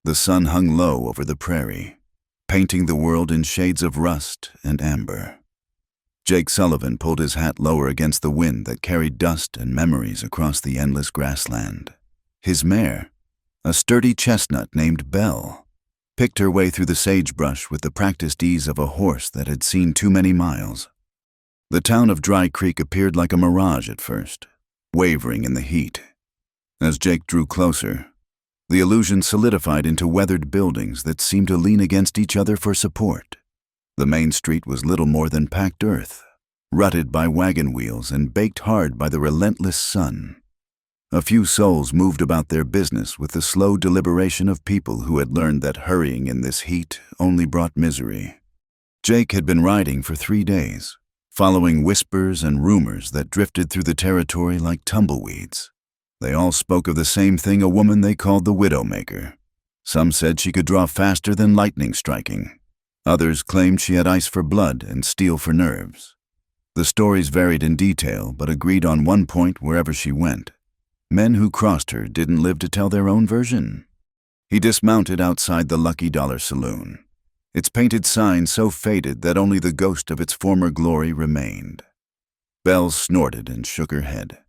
The sun hung low over the prairie, painting the world in shades of rust and amber. Jake Sullivan pulled his hat lower against the wind that carried dust and memories across the endless grassland. His mare, a sturdy chestnut named Belle, picked her way through the sagebrush with the practiced ease of a horse that had seen too many miles. The town of Dry Creek appeared like a mirage at first, wavering in the heat. As Jake drew closer, the illusion solidified into weathered buildings that seemed to lean against each other for support. The main street was little more than packed earth, rutted by wagon wheels and baked hard by the relentless sun. A few souls moved about their business with the slow deliberation of people who had learned that hurrying in this heat only brought misery. Jake had been riding for 3 days, following whispers and rumors that drifted through the territory like tumbleweeds. They all spoke of the same thing, a woman they called the Widowmaker. Some said she could draw faster than lightning striking. Others claimed she had ice for blood and steel for nerves. The stories varied in detail, but agreed on one point wherever she went. Men who crossed her didn't live to tell their own version. He dismounted outside the Lucky Dollar Saloon, its painted sign so faded that only the ghost of its former glory remained. Belle snorted and shook her head,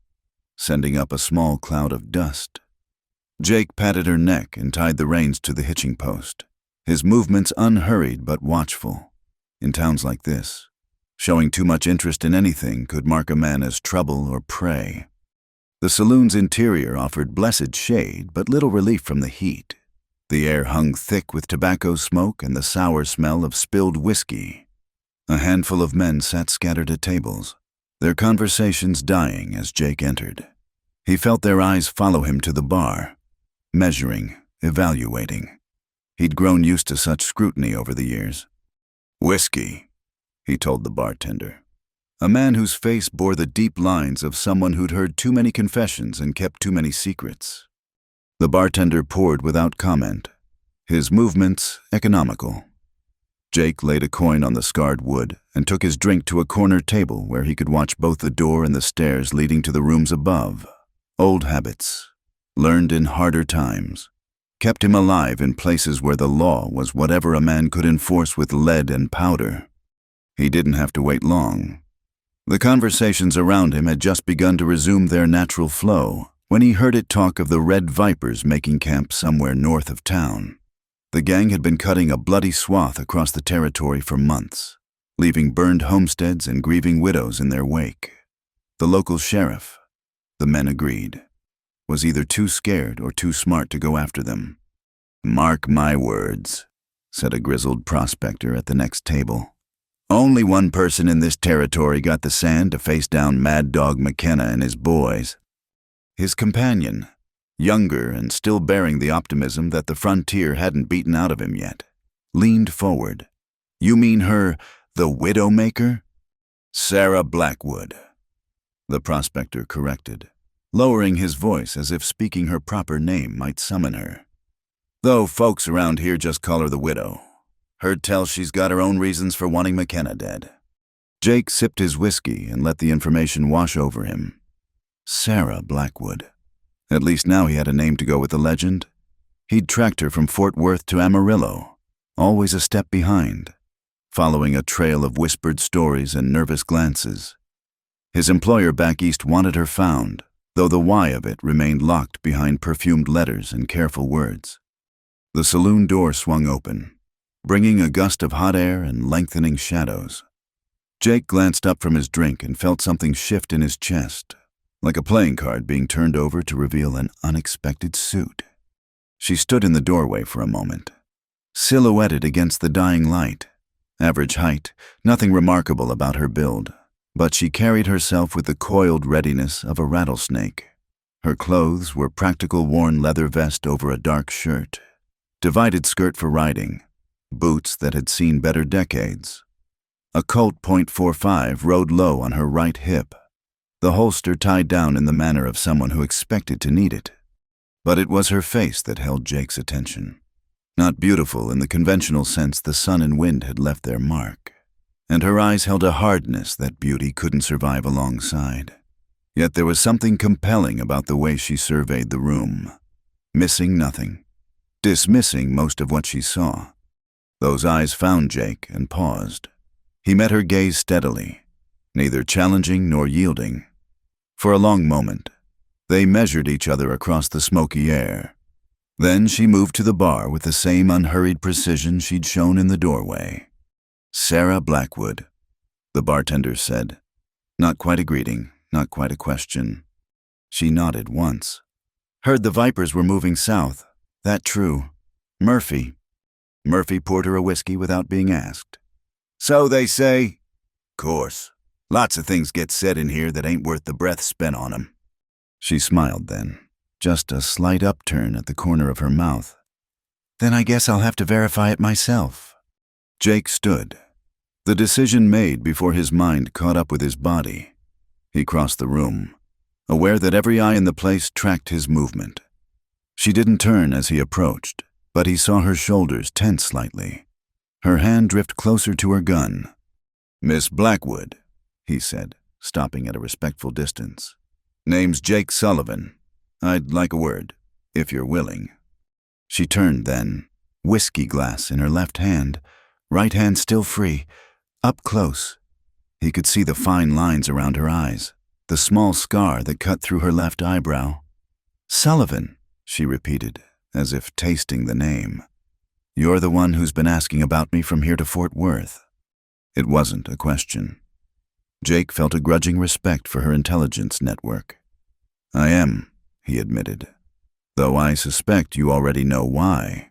sending up a small cloud of dust. Jake patted her neck and tied the reins to the hitching post, his movements unhurried but watchful. In towns like this, showing too much interest in anything could mark a man as trouble or prey. The saloon's interior offered blessed shade but little relief from the heat. The air hung thick with tobacco smoke and the sour smell of spilled whiskey. A handful of men sat scattered at tables, their conversations dying as Jake entered. He felt their eyes follow him to the bar, measuring, evaluating. He'd grown used to such scrutiny over the years. "Whiskey," he told the bartender, a man whose face bore the deep lines of someone who'd heard too many confessions and kept too many secrets. The bartender poured without comment, his movements economical. Jake laid a coin on the scarred wood and took his drink to a corner table where he could watch both the door and the stairs leading to the rooms above. Old habits, learned in harder times, kept him alive in places where the law was whatever a man could enforce with lead and powder. He didn't have to wait long. The conversations around him had just begun to resume their natural flow when he heard it talk of the Red Vipers making camp somewhere north of town. The gang had been cutting a bloody swath across the territory for months, leaving burned homesteads and grieving widows in their wake. The local sheriff, the men agreed, was either too scared or too smart to go after them. "Mark my words," said a grizzled prospector at the next table. "Only one person in this territory got the sand to face down Mad Dog McKenna and his boys." His companion, younger and still bearing the optimism that the frontier hadn't beaten out of him yet, leaned forward. "You mean her, the Widowmaker?" "Sarah Blackwood," the prospector corrected, lowering his voice as if speaking her proper name might summon her. "Though folks around here just call her the Widow. Heard tell she's got her own reasons for wanting McKenna dead." Jake sipped his whiskey and let the information wash over him. Sarah Blackwood. At least now he had a name to go with the legend. He'd tracked her from Fort Worth to Amarillo, always a step behind, following a trail of whispered stories and nervous glances. His employer back east wanted her found, though the why of it remained locked behind perfumed letters and careful words. The saloon door swung open, bringing a gust of hot air and lengthening shadows. Jake glanced up from his drink and felt something shift in his chest, like a playing card being turned over to reveal an unexpected suit. She stood in the doorway for a moment, silhouetted against the dying light. Average height, nothing remarkable about her build, but she carried herself with the coiled readiness of a rattlesnake. Her clothes were practical worn leather vest over a dark shirt, divided skirt for riding, boots that had seen better decades. A Colt .45 rode low on her right hip, the holster tied down in the manner of someone who expected to need it. But it was her face that held Jake's attention. Not beautiful in the conventional sense the sun and wind had left their mark, and her eyes held a hardness that beauty couldn't survive alongside. Yet there was something compelling about the way she surveyed the room, missing nothing, dismissing most of what she saw. Those eyes found Jake and paused. He met her gaze steadily, neither challenging nor yielding. For a long moment, they measured each other across the smoky air. Then she moved to the bar with the same unhurried precision she'd shown in the doorway. "Sarah Blackwood," the bartender said. Not quite a greeting, not quite a question. She nodded once. "Heard the Vipers were moving south. That true. Murphy." Murphy poured her a whiskey without being asked. "So they say." "Course. Lots of things get said in here that ain't worth the breath spent on 'em." She smiled then, just a slight upturn at the corner of her mouth. "Then I guess I'll have to verify it myself." Jake stood, the decision made before his mind caught up with his body. He crossed the room, aware that every eye in the place tracked his movement. She didn't turn as he approached, but he saw her shoulders tense slightly. Her hand drift closer to her gun. "Miss Blackwood," he said, stopping at a respectful distance. "Name's Jake Sullivan. I'd like a word, if you're willing." She turned then, whiskey glass in her left hand, right hand still free, up close. He could see the fine lines around her eyes, the small scar that cut through her left eyebrow. "Sullivan," she repeated, as if tasting the name. "You're the one who's been asking about me from here to Fort Worth." It wasn't a question. Jake felt a grudging respect for her intelligence network. "I am," he admitted, "though I suspect you already know why."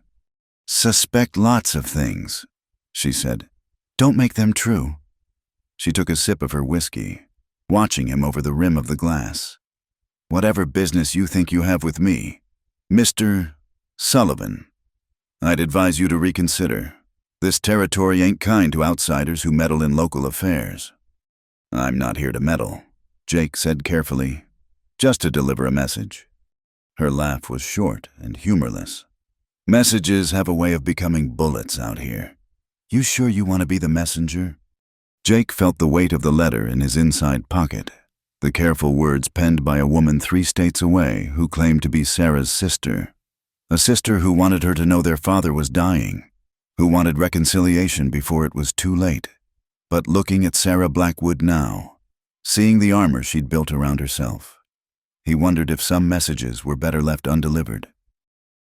"Suspect lots of things," she said. "Don't make them true." She took a sip of her whiskey, watching him over the rim of the glass. "Whatever business you think you have with me, Mr. Sullivan, I'd advise you to reconsider. This territory ain't kind to outsiders who meddle in local affairs." "I'm not here to meddle," Jake said carefully, "just to deliver a message." Her laugh was short and humorless. "Messages have a way of becoming bullets out here. You sure you want to be the messenger?" Jake felt the weight of the letter in his inside pocket, the careful words penned by a woman 3 states away who claimed to be Sarah's sister. A sister who wanted her to know their father was dying, who wanted reconciliation before it was too late. But looking at Sarah Blackwood now, seeing the armor she'd built around herself, he wondered if some messages were better left undelivered.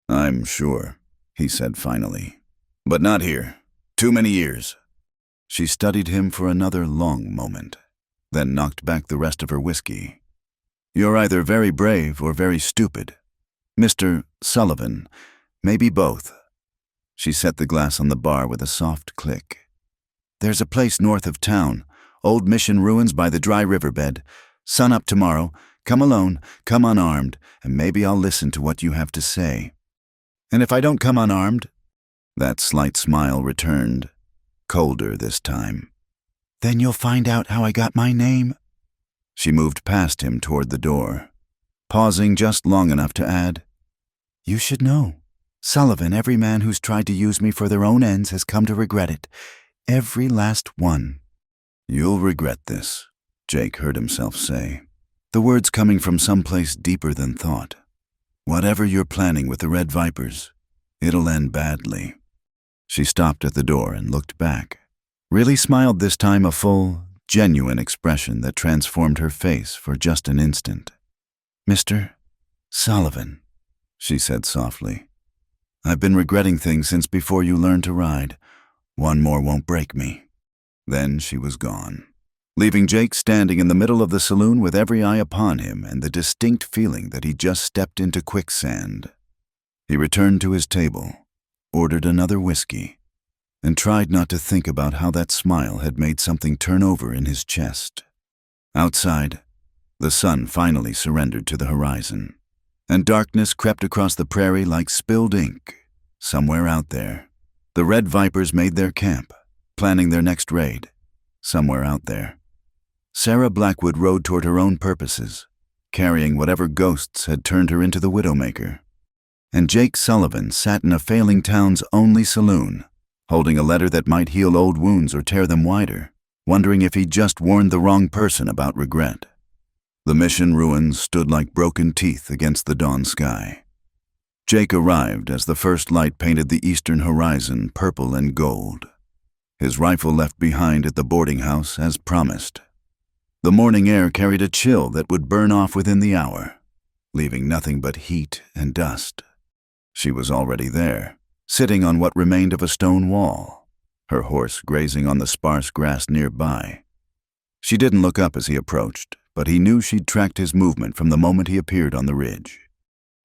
"I'm sure," he said finally, "but not here. Too many years." She studied him for another long moment, then knocked back the rest of her whiskey. "You're either very brave or very stupid. Mr. Sullivan, maybe both." She set the glass on the bar with a soft click. "There's a place north of town, old mission ruins by the dry riverbed. Sun up tomorrow. Come alone, come unarmed, and maybe I'll listen to what you have to say." "And if I don't come unarmed?" That slight smile returned, colder this time. "Then you'll find out how I got my name." She moved past him toward the door, pausing just long enough to add, "You should know. Sullivan, every man who's tried to use me for their own ends has come to regret it. Every last one." "You'll regret this," Jake heard himself say, the words coming from someplace deeper than thought. "Whatever you're planning with the Red Vipers, it'll end badly." She stopped at the door and looked back, really smiled this time, a full, genuine expression that transformed her face for just an instant. "Mr. Sullivan," she said softly, "I've been regretting things since before you learned to ride. One more won't break me." Then she was gone, leaving Jake standing in the middle of the saloon with every eye upon him and the distinct feeling that he'd just stepped into quicksand. He returned to his table, ordered another whiskey, and tried not to think about how that smile had made something turn over in his chest. Outside, the sun finally surrendered to the horizon, and darkness crept across the prairie like spilled ink. Somewhere out there, the Red Vipers made their camp, planning their next raid. Somewhere out there, Sarah Blackwood rode toward her own purposes, carrying whatever ghosts had turned her into the Widowmaker. And Jake Sullivan sat in a failing town's only saloon, holding a letter that might heal old wounds or tear them wider, wondering if he'd just warned the wrong person about regret. The mission ruins stood like broken teeth against the dawn sky. Jake arrived as the first light painted the eastern horizon purple and gold. His rifle left behind at the boarding house as promised. The morning air carried a chill that would burn off within the hour, leaving nothing but heat and dust. She was already there, sitting on what remained of a stone wall, her horse grazing on the sparse grass nearby. She didn't look up as he approached, but he knew she'd tracked his movement from the moment he appeared on the ridge.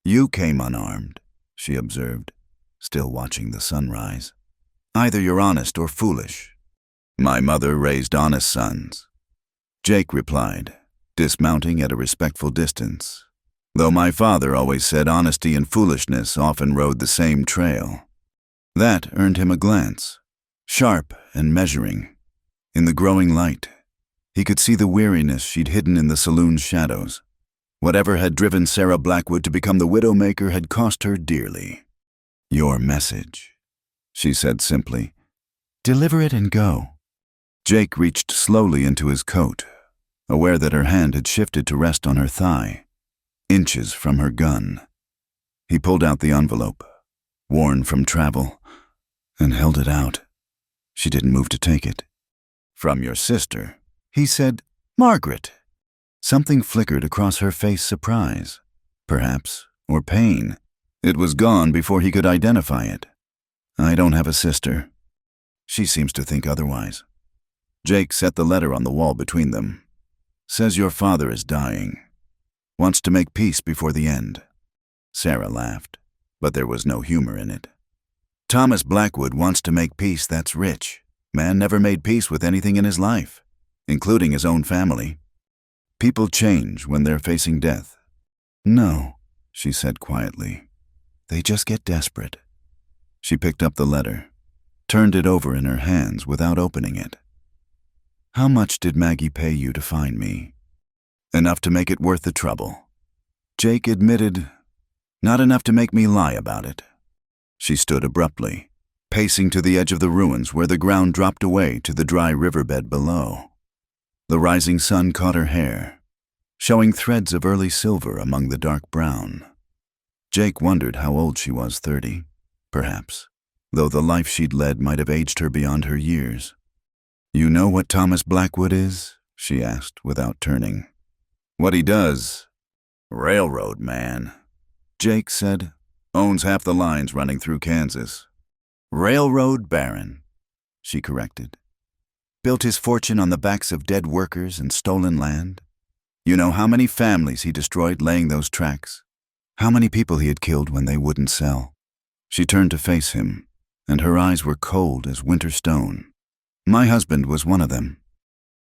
"You came unarmed," she observed, still watching the sunrise. "Either you're honest or foolish." "My mother raised honest sons," Jake replied, dismounting at a respectful distance, though my father always said honesty and foolishness often rode the same trail. That earned him a glance, sharp and measuring. In the growing light, he could see the weariness she'd hidden in the saloon's shadows. Whatever had driven Sarah Blackwood to become the widowmaker had cost her dearly. "Your message," she said simply. "Deliver it and go." Jake reached slowly into his coat, aware that her hand had shifted to rest on her thigh, inches from her gun. He pulled out the envelope, worn from travel, and held it out. She didn't move to take it. "From your sister," he said. "Margaret." Something flickered across her face, surprise, perhaps, or pain. It was gone before he could identify it. "I don't have a sister." "She seems to think otherwise." Jake set the letter on the wall between them. "Says your father is dying. Wants to make peace before the end." Sarah laughed, but there was no humor in it. "Thomas Blackwood wants to make peace, that's rich. Man never made peace with anything in his life, including his own family. People change when they're facing death." "No," she said quietly. "They just get desperate." She picked up the letter, turned it over in her hands without opening it. "How much did Maggie pay you to find me?" "Enough to make it worth the trouble." Jake admitted, "Not enough to make me lie about it." She stood abruptly, pacing to the edge of the ruins where the ground dropped away to the dry riverbed below. The rising sun caught her hair, showing threads of early silver among the dark brown. Jake wondered how old she was, 30, perhaps, though the life she'd led might have aged her beyond her years. "You know what Thomas Blackwood is?" she asked, without turning. "What he does? Railroad man," Jake said. "Owns half the lines running through Kansas." "Railroad baron," she corrected. "Built his fortune on the backs of dead workers and stolen land. You know how many families he destroyed laying those tracks? How many people he had killed when they wouldn't sell?" She turned to face him, and her eyes were cold as winter stone. "My husband was one of them."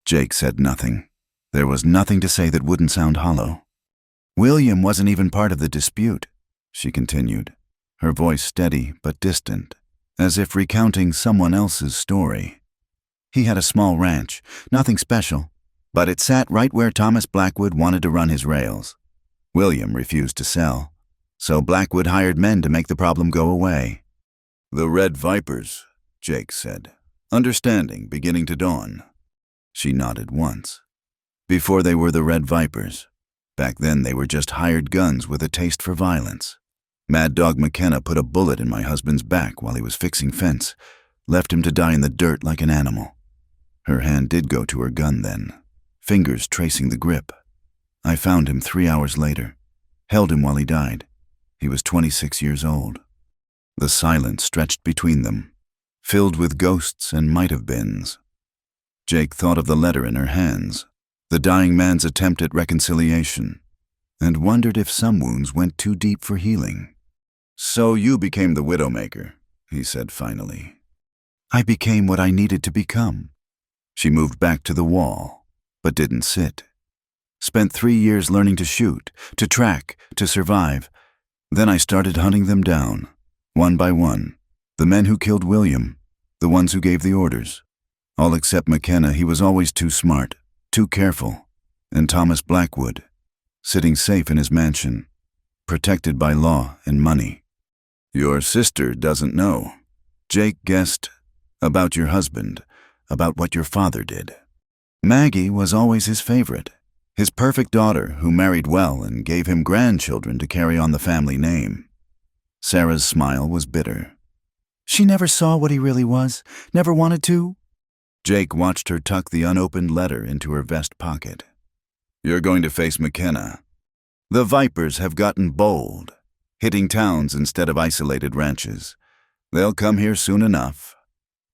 Jake said nothing. There was nothing to say that wouldn't sound hollow. "William wasn't even part of the dispute," she continued, her voice steady but distant, as if recounting someone else's story. "He had a small ranch, nothing special, but it sat right where Thomas Blackwood wanted to run his rails. William refused to sell, so Blackwood hired men to make the problem go away." "The Red Vipers," Jake said, understanding beginning to dawn. She nodded once. "Before they were the Red Vipers. Back then they were just hired guns with a taste for violence. Mad Dog McKenna put a bullet in my husband's back while he was fixing fence, left him to die in the dirt like an animal." Her hand did go to her gun then, fingers tracing the grip. "I found him 3 hours later, held him while he died. He was 26 years old." The silence stretched between them, filled with ghosts and might-have-beens. Jake thought of the letter in her hands, the dying man's attempt at reconciliation, and wondered if some wounds went too deep for healing. "So you became the widowmaker," he said finally. "I became what I needed to become." She moved back to the wall, but didn't sit. "Spent 3 years learning to shoot, to track, to survive. Then I started hunting them down, one by one. The men who killed William, the ones who gave the orders. All except McKenna. He was always too smart, too careful. And Thomas Blackwood, sitting safe in his mansion, protected by law and money." "Your sister doesn't know," Jake guessed, "about your husband, about what your father did." "Maggie was always his favorite, his perfect daughter who married well and gave him grandchildren to carry on the family name." Sarah's smile was bitter. She never saw what he really was, never wanted to. Jake watched her tuck the unopened letter into her vest pocket. You're going to face McKenna. The Vipers have gotten bold, hitting towns instead of isolated ranches. They'll come here soon enough.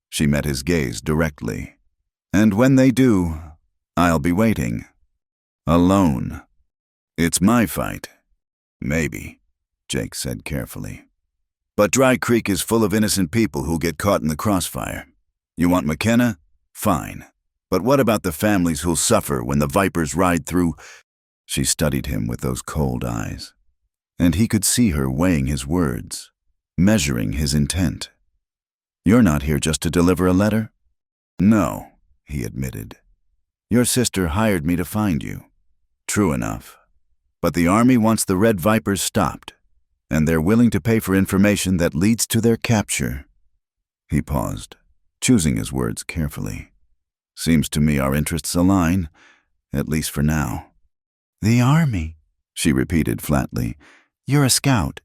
She met his gaze directly. And when they do, I'll be waiting. Alone. It's my fight. Maybe, Jake said carefully. But Dry Creek is full of innocent people who'll get caught in the crossfire. You want McKenna? Fine. But what about the families who'll suffer when the Vipers ride through? She studied him with those cold eyes. And he could see her weighing his words, measuring his intent. You're not here just to deliver a letter? No, he admitted. Your sister hired me to find you. True enough. But the army wants the Red Vipers stopped, and they're willing to pay for information that leads to their capture. He paused, choosing his words carefully. Seems to me our interests align, at least for now. The army, she repeated flatly. You're a scout.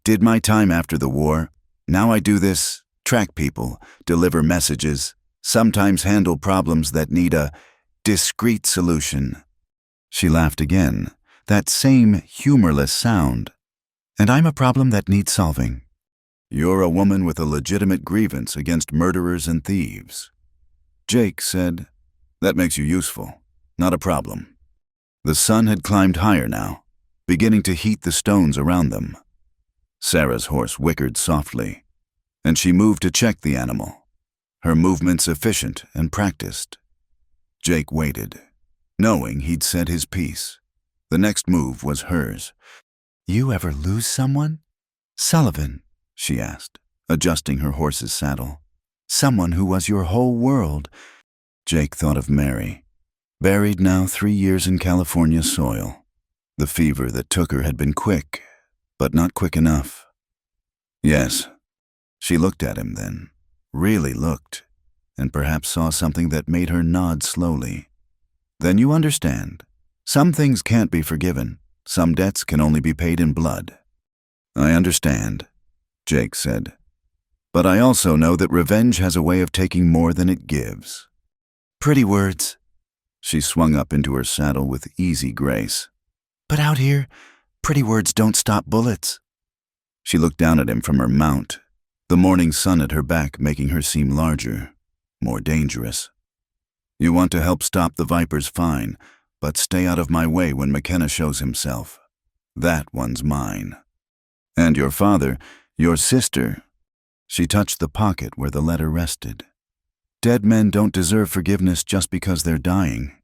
Did my time after the war. Now I do this, track people, deliver messages, sometimes handle problems that need a discreet solution. She laughed again, that same humorless sound. And I'm a problem that needs solving. You're a woman with a legitimate grievance against murderers and thieves. Jake said, that makes you useful, not a problem. The sun had climbed higher now, beginning to heat the stones around them. Sarah's horse whickered softly, and she moved to check the animal, her movements efficient and practiced. Jake waited, knowing he'd said his piece. The next move was hers. You ever lose someone? Sullivan, she asked, adjusting her horse's saddle. Someone who was your whole world. Jake thought of Mary, buried now 3 years in California soil. The fever that took her had been quick, but not quick enough. Yes. She looked at him then, really looked, and perhaps saw something that made her nod slowly. Then you understand. Some things can't be forgiven. Some debts can only be paid in blood. I understand, Jake said. But I also know that revenge has a way of taking more than it gives. Pretty words. She swung up into her saddle with easy grace. But out here, pretty words don't stop bullets. She looked down at him from her mount, the morning sun at her back making her seem larger, more dangerous. You want to help stop the Vipers, fine, but stay out of my way when McKenna shows himself. That one's mine. And your father, your sister. She touched the pocket where the letter rested. Dead men don't deserve forgiveness just because they're dying.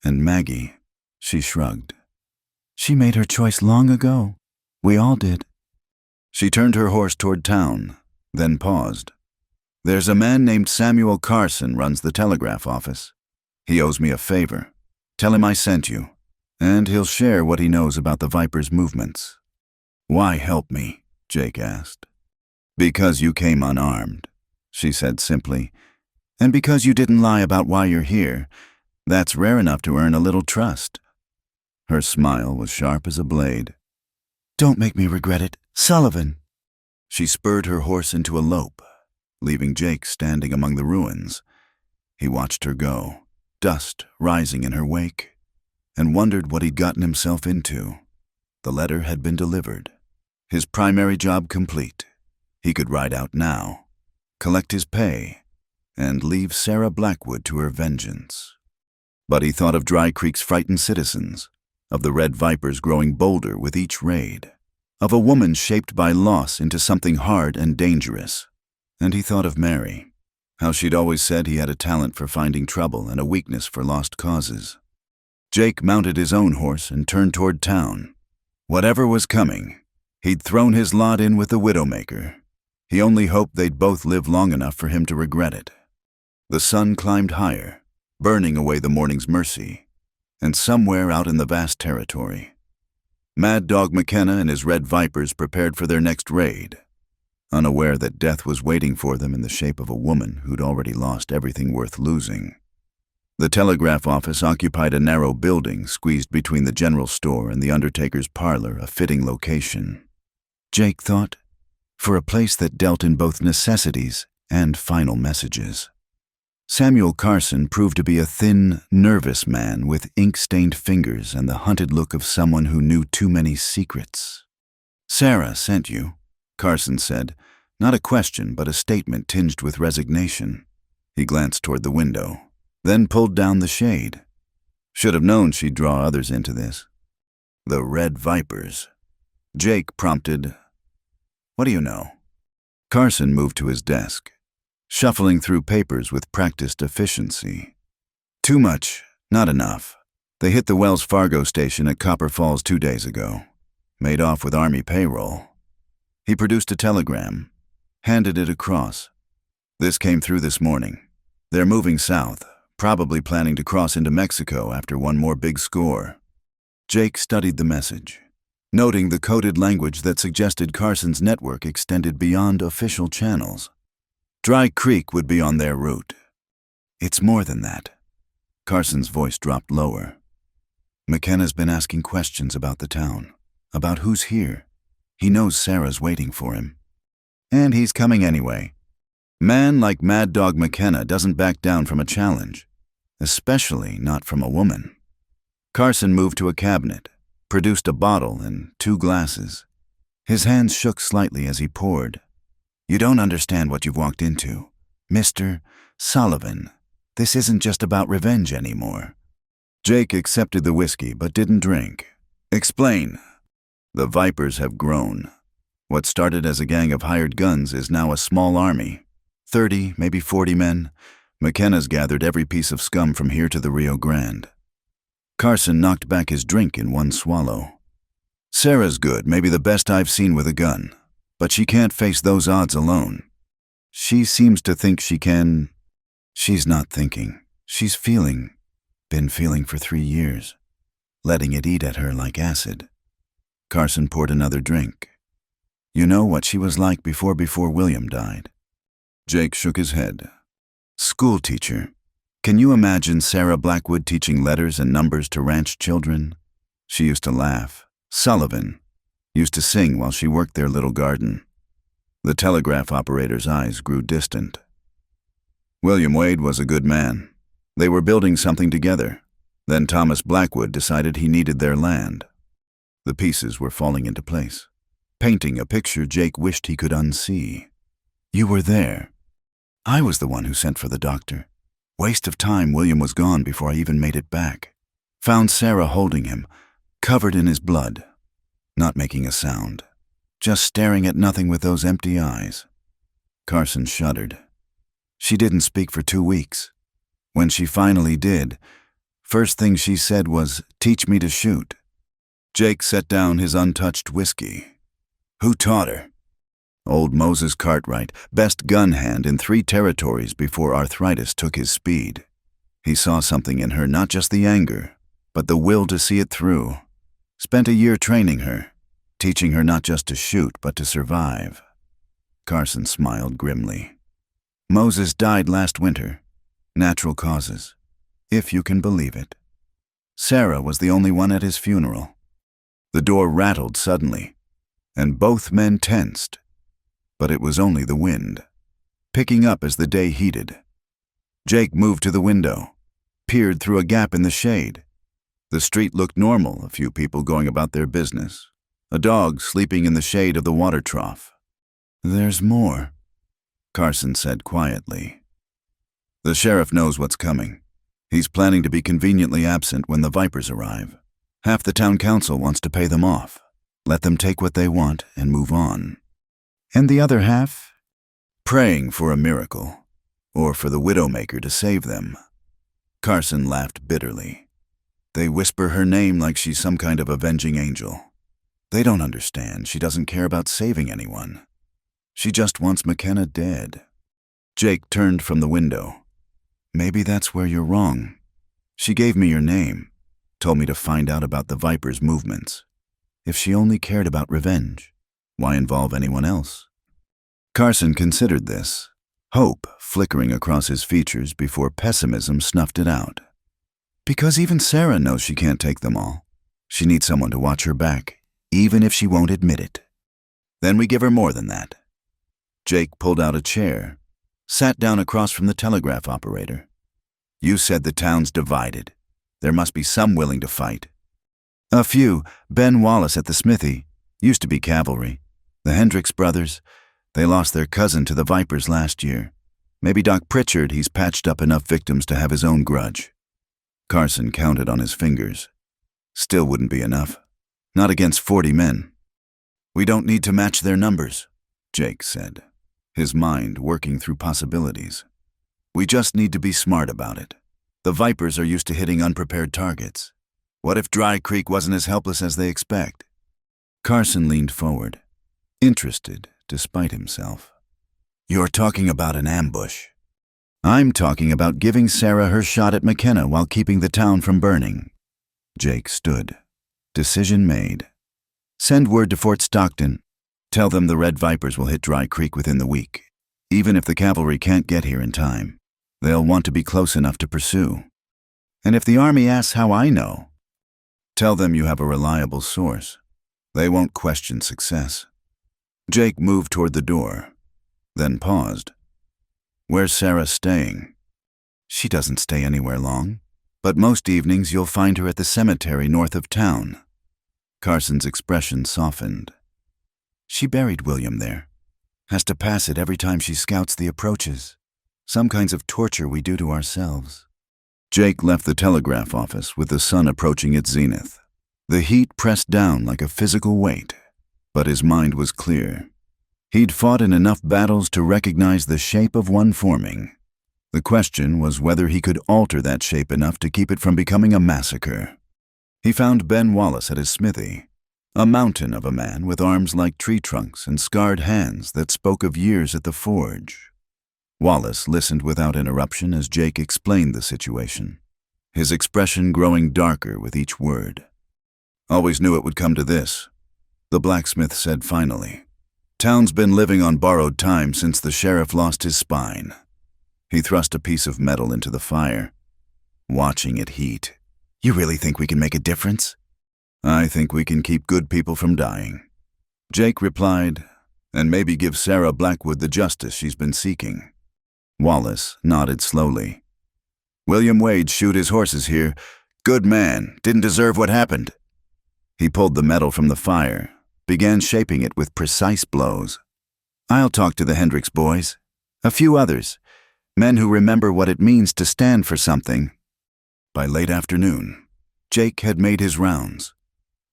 And Maggie, she shrugged. She made her choice long ago. We all did. She turned her horse toward town, then paused. There's a man named Samuel Carson runs the telegraph office. He owes me a favor. Tell him I sent you, and he'll share what he knows about the Vipers' movements. Why help me? Jake asked. Because you came unarmed, she said simply, and because you didn't lie about why you're here. That's rare enough to earn a little trust. Her smile was sharp as a blade. Don't make me regret it, Sullivan. She spurred her horse into a lope, leaving Jake standing among the ruins. He watched her go, dust rising in her wake, and wondered what he'd gotten himself into. The letter had been delivered. His primary job complete. He could ride out now, collect his pay, and leave Sarah Blackwood to her vengeance. But he thought of Dry Creek's frightened citizens, of the Red Vipers growing bolder with each raid, of a woman shaped by loss into something hard and dangerous. And he thought of Mary, how she'd always said he had a talent for finding trouble and a weakness for lost causes. Jake mounted his own horse and turned toward town. Whatever was coming, he'd thrown his lot in with the Widowmaker. He only hoped they'd both live long enough for him to regret it. The sun climbed higher, burning away the morning's mercy, and somewhere out in the vast territory, Mad Dog McKenna and his Red Vipers prepared for their next raid, unaware that death was waiting for them in the shape of a woman who'd already lost everything worth losing. The telegraph office occupied a narrow building squeezed between the general store and the undertaker's parlor, a fitting location. Jake thought, for a place that dealt in both necessities and final messages. Samuel Carson proved to be a thin, nervous man with ink-stained fingers and the hunted look of someone who knew too many secrets. "Sarah sent you," Carson said, not a question but a statement tinged with resignation. He glanced toward the window, then pulled down the shade. Should have known she'd draw others into this. "The Red Vipers." Jake prompted, "What do you know?" Carson moved to his desk, shuffling through papers with practiced efficiency. "Too much, not enough. They hit the Wells Fargo station at Copper Falls 2 days ago. Made off with Army payroll." He produced a telegram, handed it across. "This came through this morning. They're moving south, probably planning to cross into Mexico after one more big score." Jake studied the message, noting the coded language that suggested Carson's network extended beyond official channels. Dry Creek would be on their route. "It's more than that." Carson's voice dropped lower. "McKenna's been asking questions about the town, about who's here. He knows Sarah's waiting for him. And he's coming anyway. Man like Mad Dog McKenna doesn't back down from a challenge, especially not from a woman." Carson moved to a cabinet, produced a bottle and 2 glasses. His hands shook slightly as he poured. "You don't understand what you've walked into. Mr. Sullivan, this isn't just about revenge anymore." Jake accepted the whiskey but didn't drink. "Explain." "The Vipers have grown. What started as a gang of hired guns is now a small army. 30, maybe 40 men. McKenna's gathered every piece of scum from here to the Rio Grande." Carson knocked back his drink in one swallow. "Sarah's good, maybe the best I've seen with a gun. But she can't face those odds alone. She seems to think she can." "She's not thinking. She's feeling. Been feeling for 3 years. Letting it eat at her like acid." Carson poured another drink. "You know what she was like before William died?" Jake shook his head. "School teacher. Can you imagine Sarah Blackwood teaching letters and numbers to ranch children? She used to laugh. Sullivan used to sing while she worked their little garden." The telegraph operator's eyes grew distant. "William Wade was a good man. They were building something together. Then Thomas Blackwood decided he needed their land." The pieces were falling into place, painting a picture Jake wished he could unsee. "You were there. I was the one who sent for the doctor. Waste of time. William was gone before I even made it back. Found Sarah holding him, covered in his blood. Not making a sound, just staring at nothing with those empty eyes." Carson shuddered. "She didn't speak for 2 weeks. When she finally did, first thing she said was, 'Teach me to shoot.'" Jake set down his untouched whiskey. "Who taught her?" "Old Moses Cartwright, best gun hand in 3 territories before arthritis took his speed. He saw something in her, not just the anger, but the will to see it through. Spent a year training her, teaching her not just to shoot, but to survive." Carson smiled grimly. "Moses died last winter. Natural causes, if you can believe it. Sarah was the only one at his funeral." The door rattled suddenly, and both men tensed. But it was only the wind, picking up as the day heated. Jake moved to the window, peered through a gap in the shade. The street looked normal, a few people going about their business, a dog sleeping in the shade of the water trough. "There's more," Carson said quietly. "The sheriff knows what's coming. He's planning to be conveniently absent when the Vipers arrive. Half the town council wants to pay them off, let them take what they want and move on. And the other half? Praying for a miracle, or for the Widowmaker to save them." Carson laughed bitterly. "They whisper her name like she's some kind of avenging angel. They don't understand she doesn't care about saving anyone. She just wants McKenna dead." Jake turned from the window. "Maybe that's where you're wrong. She gave me your name, told me to find out about the Vipers' movements. If she only cared about revenge, why involve anyone else?" Carson considered this, hope flickering across his features before pessimism snuffed it out. "Because even Sarah knows she can't take them all. She needs someone to watch her back, even if she won't admit it." Then we give her more than that. Jake pulled out a chair, sat down across from the telegraph operator. You said the town's divided. There must be some willing to fight. A few. Ben Wallace at the smithy. Used to be cavalry. The Hendricks brothers. They lost their cousin to the Vipers last year. Maybe Doc Pritchard, he's patched up enough victims to have his own grudge. Carson counted on his fingers. Still wouldn't be enough. Not against 40 men. We don't need to match their numbers, Jake said, his mind working through possibilities. We just need to be smart about it. The Vipers are used to hitting unprepared targets. What if Dry Creek wasn't as helpless as they expect? Carson leaned forward, interested despite himself. You're talking about an ambush. I'm talking about giving Sarah her shot at McKenna while keeping the town from burning. Jake stood. Decision made. Send word to Fort Stockton. Tell them the Red Vipers will hit Dry Creek within the week. Even if the cavalry can't get here in time, they'll want to be close enough to pursue. And if the army asks how I know, tell them you have a reliable source. They won't question success. Jake moved toward the door, then paused. Where's Sarah staying? She doesn't stay anywhere long, but most evenings you'll find her at the cemetery north of town. Carson's expression softened. She buried William there. Has to pass it every time she scouts the approaches. Some kinds of torture we do to ourselves. Jake left the telegraph office with the sun approaching its zenith. The heat pressed down like a physical weight, but his mind was clear. He'd fought in enough battles to recognize the shape of one forming. The question was whether he could alter that shape enough to keep it from becoming a massacre. He found Ben Wallace at his smithy, a mountain of a man with arms like tree trunks and scarred hands that spoke of years at the forge. Wallace listened without interruption as Jake explained the situation, his expression growing darker with each word. Always knew it would come to this, the blacksmith said finally. Town's been living on borrowed time since the sheriff lost his spine. He thrust a piece of metal into the fire, watching it heat. You really think we can make a difference? I think we can keep good people from dying. Jake replied, and maybe give Sarah Blackwood the justice she's been seeking. Wallace nodded slowly. William Wade shoot his horses here. Good man, didn't deserve what happened. He pulled the metal from the fire, began shaping it with precise blows. I'll talk to the Hendricks boys. A few others. Men who remember what it means to stand for something. By late afternoon, Jake had made his rounds.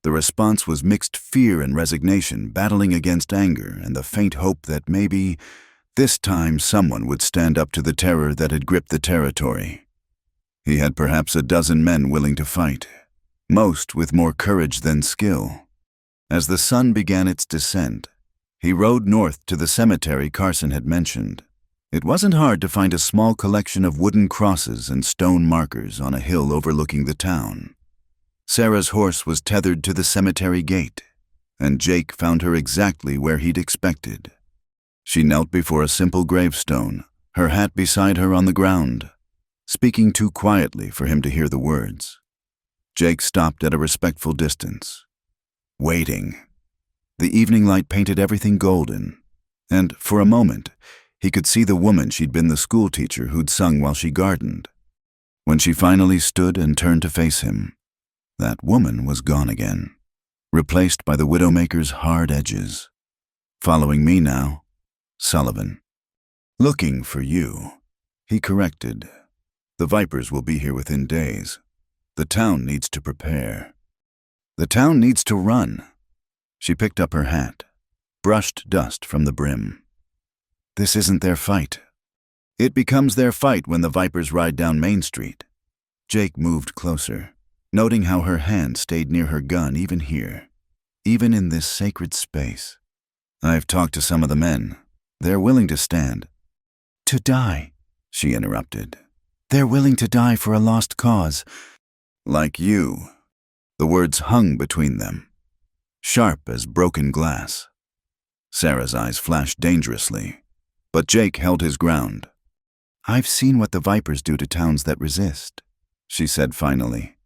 The response was mixed fear and resignation, battling against anger and the faint hope that maybe, this time, someone would stand up to the terror that had gripped the territory. He had perhaps a dozen men willing to fight, most with more courage than skill. As the sun began its descent, he rode north to the cemetery Carson had mentioned. It wasn't hard to find a small collection of wooden crosses and stone markers on a hill overlooking the town. Sarah's horse was tethered to the cemetery gate, and Jake found her exactly where he'd expected. She knelt before a simple gravestone, her hat beside her on the ground, speaking too quietly for him to hear the words. Jake stopped at a respectful distance, waiting. The evening light painted everything golden, and for a moment, he could see the woman she'd been the schoolteacher who'd sung while she gardened. When she finally stood and turned to face him, that woman was gone again, replaced by the widowmaker's hard edges. Following me now, Sullivan. Looking for you, he corrected. The Vipers will be here within days. The town needs to prepare. The town needs to run. She picked up her hat, brushed dust from the brim. This isn't their fight. It becomes their fight when the Vipers ride down Main Street. Jake moved closer, noting how her hand stayed near her gun even here, even in this sacred space. I've talked to some of the men. They're willing to stand. To die, she interrupted. They're willing to die for a lost cause. Like you. The words hung between them, sharp as broken glass. Sarah's eyes flashed dangerously, but Jake held his ground. I've seen what the Vipers do to towns that resist, she said finally.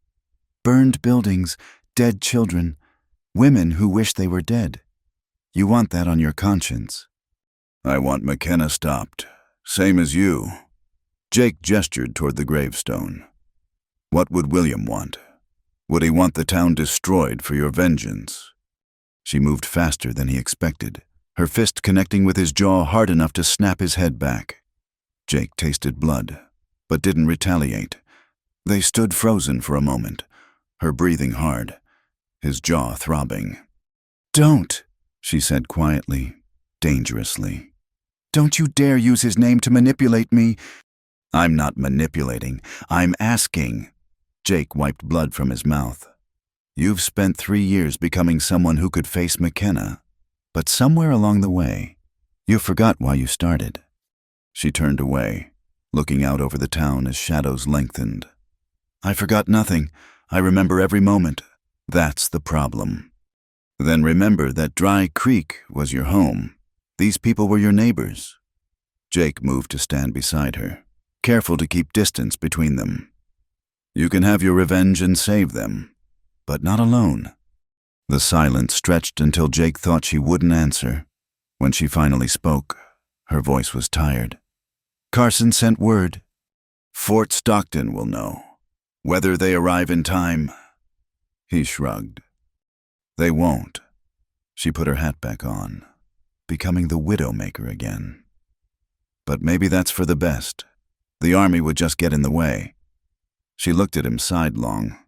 Burned buildings, dead children, women who wish they were dead. You want that on your conscience. I want McKenna stopped. Same as you. Jake gestured toward the gravestone. What would William want? Would he want the town destroyed for your vengeance? She moved faster than he expected, her fist connecting with his jaw hard enough to snap his head back. Jake tasted blood, but didn't retaliate. They stood frozen for a moment, her breathing hard, his jaw throbbing. Don't, she said quietly, dangerously. Don't you dare use his name to manipulate me. I'm not manipulating, I'm asking. Jake wiped blood from his mouth. You've spent 3 years becoming someone who could face McKenna, but somewhere along the way, you forgot why you started. She turned away, looking out over the town as shadows lengthened. I forgot nothing. I remember every moment. That's the problem. Then remember that Dry Creek was your home. These people were your neighbors. Jake moved to stand beside her, careful to keep distance between them. You can have your revenge and save them, but not alone. The silence stretched until Jake thought she wouldn't answer. When she finally spoke, her voice was tired. Carson sent word. Fort Stockton will know. Whether they arrive in time. He shrugged. They won't. She put her hat back on, becoming the widowmaker again. But maybe that's for the best. The army would just get in the way. She looked at him sidelong.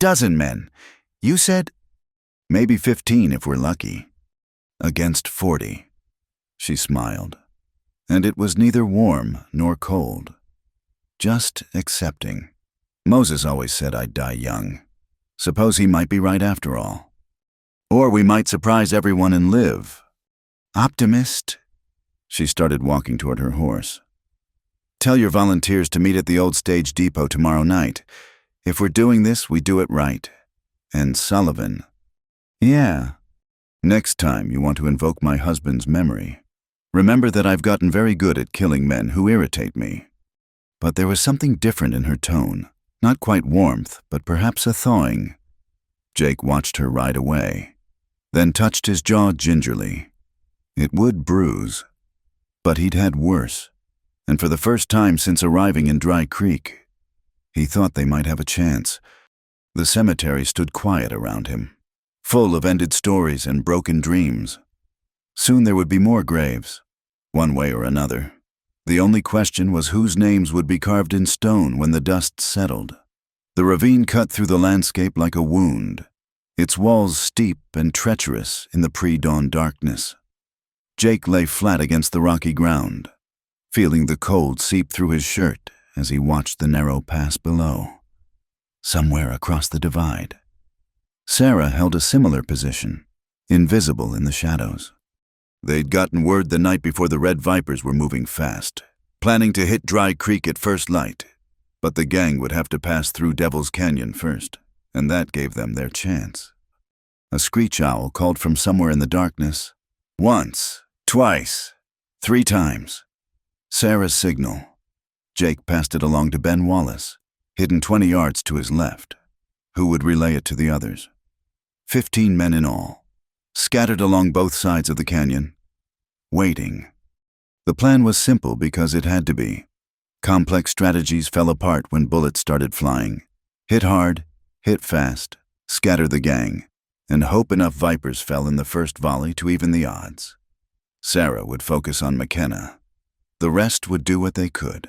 12 men. You said? Maybe 15 if we're lucky. Against 40. She smiled. And it was neither warm nor cold. Just accepting. Moses always said I'd die young. Suppose he might be right after all. Or we might surprise everyone and live. Optimist. She started walking toward her horse. Tell your volunteers to meet at the old stage depot tomorrow night. If we're doing this, we do it right. And Sullivan. Yeah. Next time you want to invoke my husband's memory, remember that I've gotten very good at killing men who irritate me. But there was something different in her tone. Not quite warmth, but perhaps a thawing. Jake watched her ride away, then touched his jaw gingerly. It would bruise, but he'd had worse. And for the first time since arriving in Dry Creek, he thought they might have a chance. The cemetery stood quiet around him, full of ended stories and broken dreams. Soon there would be more graves, one way or another. The only question was whose names would be carved in stone when the dust settled. The ravine cut through the landscape like a wound, its walls steep and treacherous in the pre-dawn darkness. Jake lay flat against the rocky ground, feeling the cold seep through his shirt as he watched the narrow pass below. Somewhere across the divide, Sarah held a similar position, invisible in the shadows. They'd gotten word the night before the Red Vipers were moving fast, planning to hit Dry Creek at first light, but the gang would have to pass through Devil's Canyon first, and that gave them their chance. A screech owl called from somewhere in the darkness. Once, twice, 3 times. Sarah's signal. Jake passed it along to Ben Wallace, hidden 20 yards to his left, who would relay it to the others. 15 men in all, scattered along both sides of the canyon, waiting. The plan was simple because it had to be. Complex strategies fell apart when bullets started flying. Hit hard, hit fast, scatter the gang, and hope enough Vipers fell in the first volley to even the odds. Sarah would focus on McKenna. The rest would do what they could.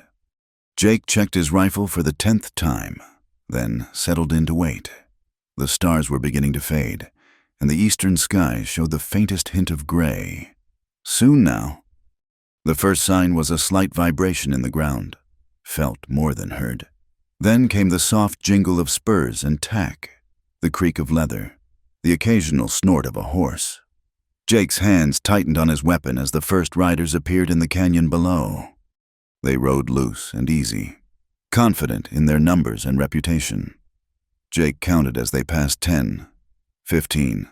Jake checked his rifle for the 10th time, then settled in to wait. The stars were beginning to fade, and the eastern sky showed the faintest hint of gray. Soon now. The first sign was a slight vibration in the ground, felt more than heard. Then came the soft jingle of spurs and tack, the creak of leather, the occasional snort of a horse. Jake's hands tightened on his weapon as the first riders appeared in the canyon below. They rode loose and easy, confident in their numbers and reputation. Jake counted as they passed 10, 15,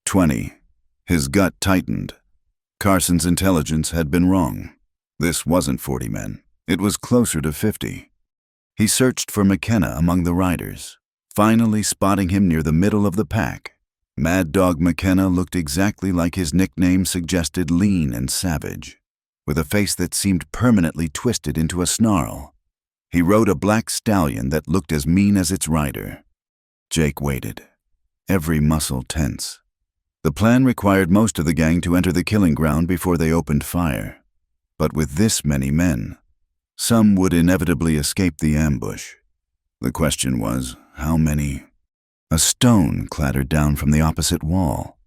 20. His gut tightened. Carson's intelligence had been wrong. This wasn't 40 men. It was closer to 50. He searched for McKenna among the riders, finally spotting him near the middle of the pack. Mad Dog McKenna looked exactly like his nickname suggested, lean and savage, with a face that seemed permanently twisted into a snarl. He rode a black stallion that looked as mean as its rider. Jake waited, every muscle tense. The plan required most of the gang to enter the killing ground before they opened fire. But with this many men, some would inevitably escape the ambush. The question was, how many? A stone clattered down from the opposite wall.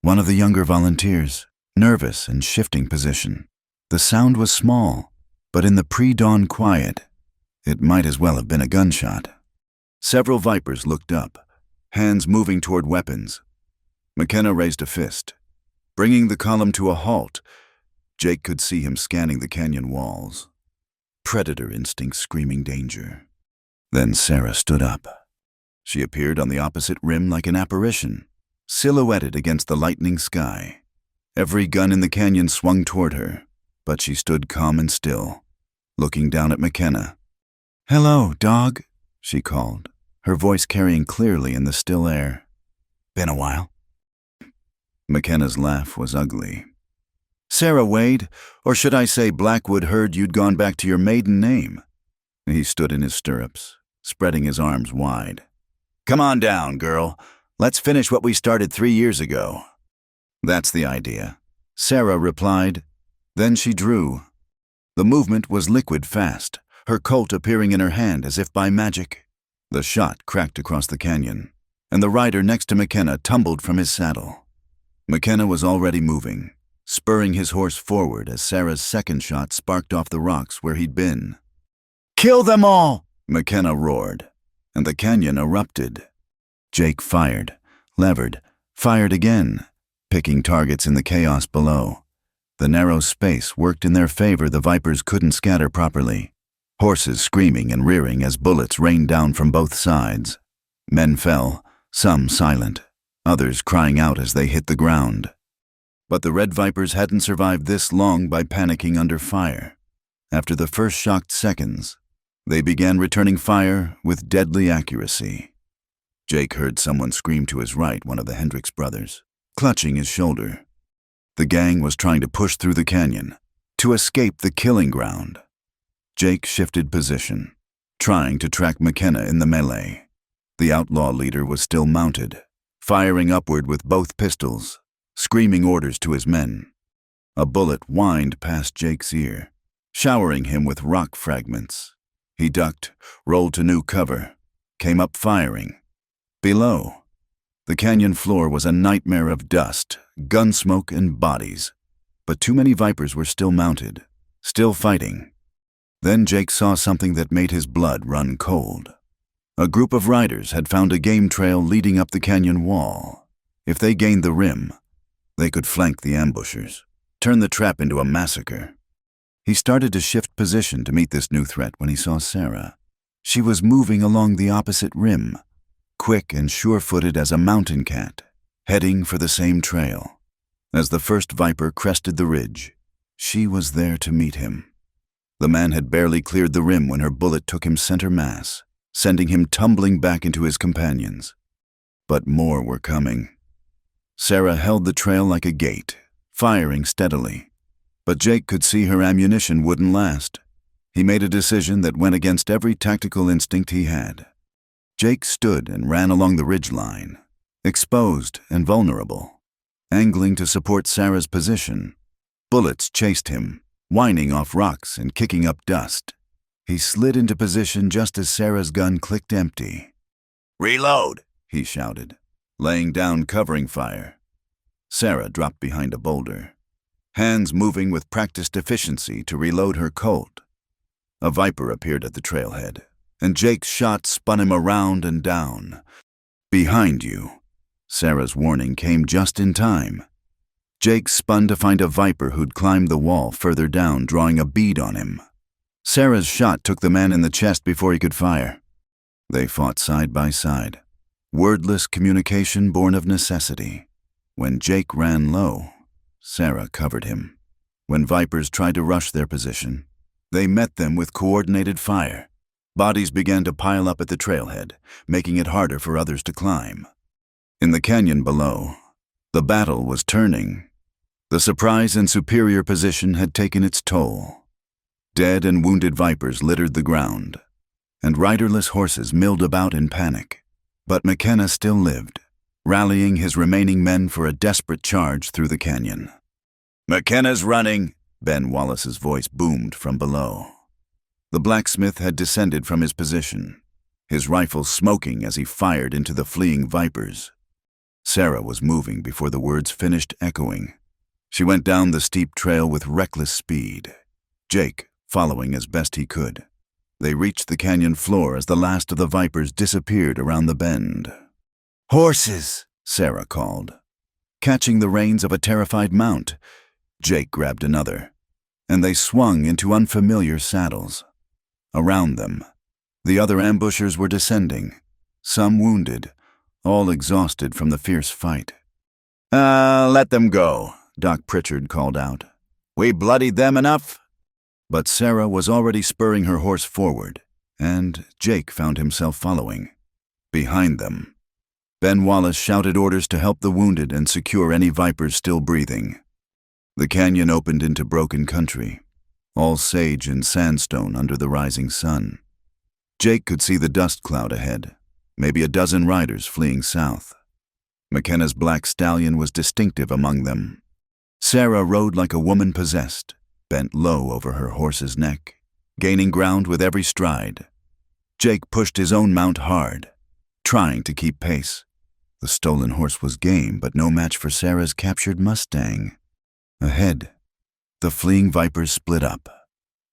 One of the younger volunteers, nervous and shifting position. The sound was small, but in the pre-dawn quiet, it might as well have been a gunshot. Several Vipers looked up, hands moving toward weapons. McKenna raised a fist. Bringing the column to a halt, Jake could see him scanning the canyon walls. Predator instinct screaming danger. Then Sarah stood up. She appeared on the opposite rim like an apparition, silhouetted against the lightening sky. Every gun in the canyon swung toward her, but she stood calm and still, looking down at McKenna. "Hello, dog," she called, her voice carrying clearly in the still air. "Been a while." McKenna's laugh was ugly. "Sarah Wade, or should I say Blackwood, heard you'd gone back to your maiden name." He stood in his stirrups, spreading his arms wide. "Come on down, girl. Let's finish what we started 3 years ago." "That's the idea," Sarah replied. Then she drew. The movement was liquid fast, her Colt appearing in her hand as if by magic. The shot cracked across the canyon, and the rider next to McKenna tumbled from his saddle. McKenna was already moving, spurring his horse forward as Sarah's second shot sparked off the rocks where he'd been. "Kill them all!" McKenna roared, and the canyon erupted. Jake fired, levered, fired again, picking targets in the chaos below. The narrow space worked in their favor. The Vipers couldn't scatter properly. Horses screaming and rearing as bullets rained down from both sides. Men fell, some silent, others crying out as they hit the ground. But the Red Vipers hadn't survived this long by panicking under fire. After the first shocked seconds, they began returning fire with deadly accuracy. Jake heard someone scream to his right, one of the Hendricks brothers, clutching his shoulder. The gang was trying to push through the canyon, to escape the killing ground. Jake shifted position, trying to track McKenna in the melee. The outlaw leader was still mounted, firing upward with both pistols, screaming orders to his men. A bullet whined past Jake's ear, showering him with rock fragments. He ducked, rolled to new cover, came up firing. Below, the canyon floor was a nightmare of dust, gun smoke, and bodies. But too many Vipers were still mounted, still fighting. Then Jake saw something that made his blood run cold. A group of riders had found a game trail leading up the canyon wall. If they gained the rim, they could flank the ambushers, turn the trap into a massacre. He started to shift position to meet this new threat when he saw Sarah. She was moving along the opposite rim, quick and sure-footed as a mountain cat, heading for the same trail. As the first Viper crested the ridge, she was there to meet him. The man had barely cleared the rim when her bullet took him center mass, sending him tumbling back into his companions. But more were coming. Sarah held the trail like a gate, firing steadily. But Jake could see her ammunition wouldn't last. He made a decision that went against every tactical instinct he had. Jake stood and ran along the ridgeline, exposed and vulnerable, angling to support Sarah's position. Bullets chased him, whining off rocks and kicking up dust. He slid into position just as Sarah's gun clicked empty. "Reload!" he shouted, laying down covering fire. Sarah dropped behind a boulder, hands moving with practiced efficiency to reload her Colt. A Viper appeared at the trailhead, and Jake's shot spun him around and down. "Behind you." Sarah's warning came just in time. Jake spun to find a Viper who'd climbed the wall further down, drawing a bead on him. Sarah's shot took the man in the chest before he could fire. They fought side by side, wordless communication born of necessity. When Jake ran low, Sarah covered him. When Vipers tried to rush their position, they met them with coordinated fire. Bodies began to pile up at the trailhead, making it harder for others to climb. In the canyon below, the battle was turning. The surprise and superior position had taken its toll. Dead and wounded vipers littered the ground, and riderless horses milled about in panic. But McKenna still lived, rallying his remaining men for a desperate charge through the canyon. "McKenna's running!" Ben Wallace's voice boomed from below. The blacksmith had descended from his position, his rifle smoking as he fired into the fleeing vipers. Sarah was moving before the words finished echoing. She went down the steep trail with reckless speed, Jake following as best he could. They reached the canyon floor as the last of the vipers disappeared around the bend. "Horses!" Sarah called. Catching the reins of a terrified mount, Jake grabbed another, and they swung into unfamiliar saddles. Around them, the other ambushers were descending, some wounded, all exhausted from the fierce fight. Let them go," Doc Pritchard called out. "We bloodied them enough." But Sarah was already spurring her horse forward, and Jake found himself following. Behind them, Ben Wallace shouted orders to help the wounded and secure any vipers still breathing. The canyon opened into broken country, all sage and sandstone under the rising sun. Jake could see the dust cloud ahead, maybe a dozen riders fleeing south. McKenna's black stallion was distinctive among them. Sarah rode like a woman possessed, bent low over her horse's neck, gaining ground with every stride. Jake pushed his own mount hard, trying to keep pace. The stolen horse was game, but no match for Sarah's captured Mustang. Ahead, the fleeing vipers split up,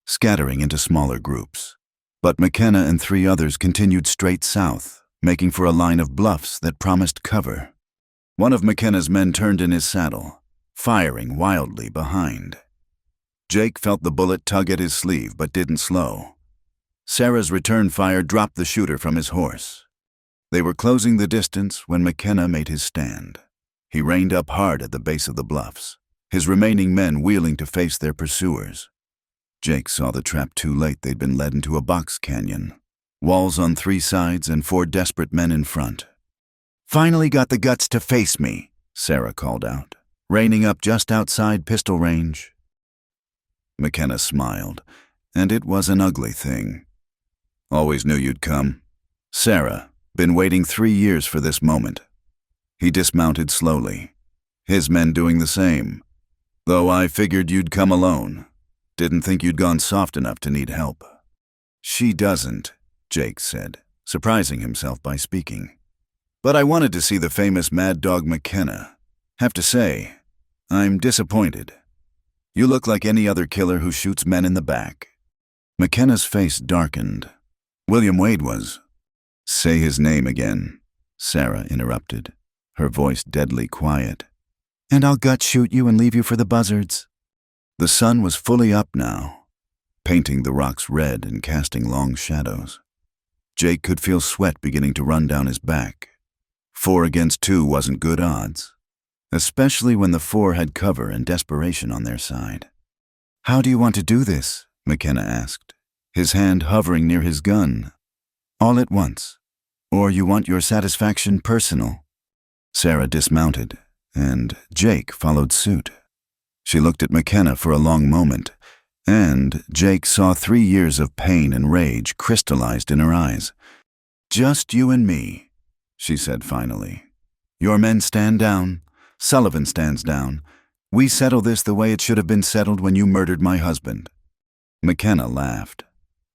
scattering into smaller groups. But McKenna and 3 others continued straight south, making for a line of bluffs that promised cover. One of McKenna's men turned in his saddle, firing wildly behind. Jake felt the bullet tug at his sleeve but didn't slow. Sarah's return fire dropped the shooter from his horse. They were closing the distance when McKenna made his stand. He reined up hard at the base of the bluffs, his remaining men wheeling to face their pursuers. Jake saw the trap too late. They'd been led into a box canyon. Walls on 3 sides and 4 desperate men in front. "Finally got the guts to face me," Sarah called out, reining up just outside pistol range. McKenna smiled, and it was an ugly thing. "Always knew you'd come." Sarah, been waiting 3 years for this moment. He dismounted slowly, his men doing the same. "Though I figured you'd come alone. Didn't think you'd gone soft enough to need help." "She doesn't," Jake said, surprising himself by speaking. "But I wanted to see the famous Mad Dog McKenna. Have to say, I'm disappointed. You look like any other killer who shoots men in the back." McKenna's face darkened. "William Wade was." "Say his name again," Sarah interrupted, her voice deadly quiet. "And I'll gut shoot you and leave you for the buzzards." The sun was fully up now, painting the rocks red and casting long shadows. Jake could feel sweat beginning to run down his back. 4 against 2 wasn't good odds, especially when the 4 had cover and desperation on their side. "How do you want to do this?" McKenna asked, his hand hovering near his gun. "All at once? Or you want your satisfaction personal?" Sarah dismounted, and Jake followed suit. She looked at McKenna for a long moment, and Jake saw 3 years of pain and rage crystallized in her eyes. "Just you and me," she said finally. "Your men stand down. Sullivan stands down. We settle this the way it should have been settled when you murdered my husband." McKenna laughed.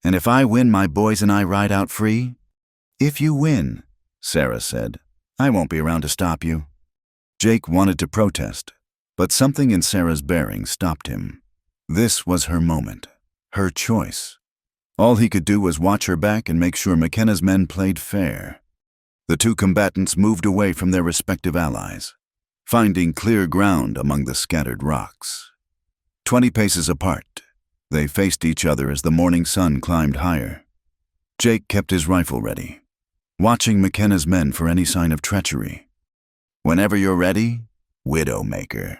"And if I win, my boys and I ride out free?" "If you win," Sarah said, "I won't be around to stop you." Jake wanted to protest, but something in Sarah's bearing stopped him. This was her moment, her choice. All he could do was watch her back and make sure McKenna's men played fair. The 2 combatants moved away from their respective allies, finding clear ground among the scattered rocks. 20 paces apart, they faced each other as the morning sun climbed higher. Jake kept his rifle ready, watching McKenna's men for any sign of treachery. "Whenever you're ready, Widowmaker,"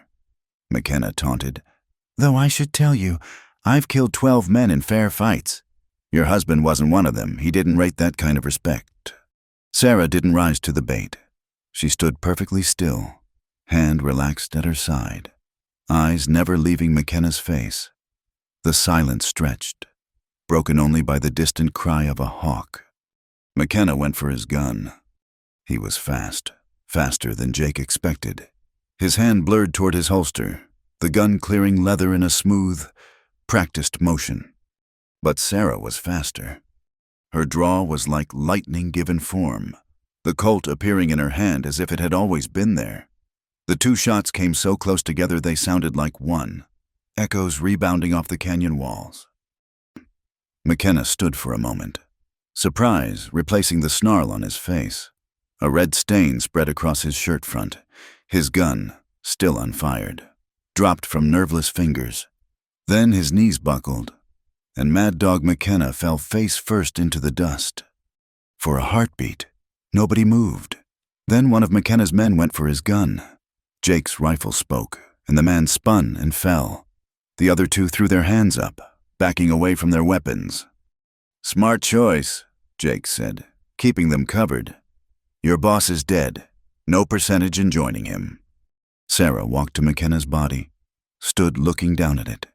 McKenna taunted. "Though I should tell you, I've killed 12 men in fair fights. Your husband wasn't one of them. He didn't rate that kind of respect." Sarah didn't rise to the bait. She stood perfectly still, hand relaxed at her side, eyes never leaving McKenna's face. The silence stretched, broken only by the distant cry of a hawk. McKenna went for his gun. He was fast, faster than Jake expected. His hand blurred toward his holster, the gun clearing leather in a smooth, practiced motion. But Sarah was faster. Her draw was like lightning given form, the Colt appearing in her hand as if it had always been there. The two shots came so close together they sounded like one, echoes rebounding off the canyon walls. McKenna stood for a moment, surprise replacing the snarl on his face. A red stain spread across his shirt front. His gun, still unfired, dropped from nerveless fingers. Then his knees buckled, and Mad Dog McKenna fell face first into the dust. For a heartbeat, nobody moved. Then one of McKenna's men went for his gun. Jake's rifle spoke, and the man spun and fell. The other two threw their hands up, backing away from their weapons. "Smart choice," Jake said, keeping them covered. "Your boss is dead. No percentage in joining him." Sarah walked to McKenna's body, stood looking down at it.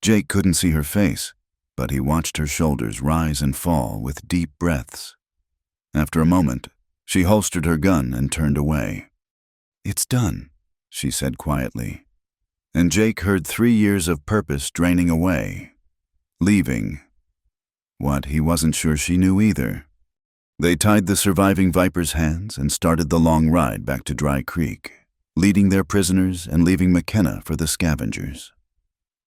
Jake couldn't see her face, but he watched her shoulders rise and fall with deep breaths. After a moment, she holstered her gun and turned away. "It's done," she said quietly. And Jake heard 3 years of purpose draining away, leaving. What, he wasn't sure she knew either. They tied the surviving Viper's hands and started the long ride back to Dry Creek, leading their prisoners and leaving McKenna for the scavengers.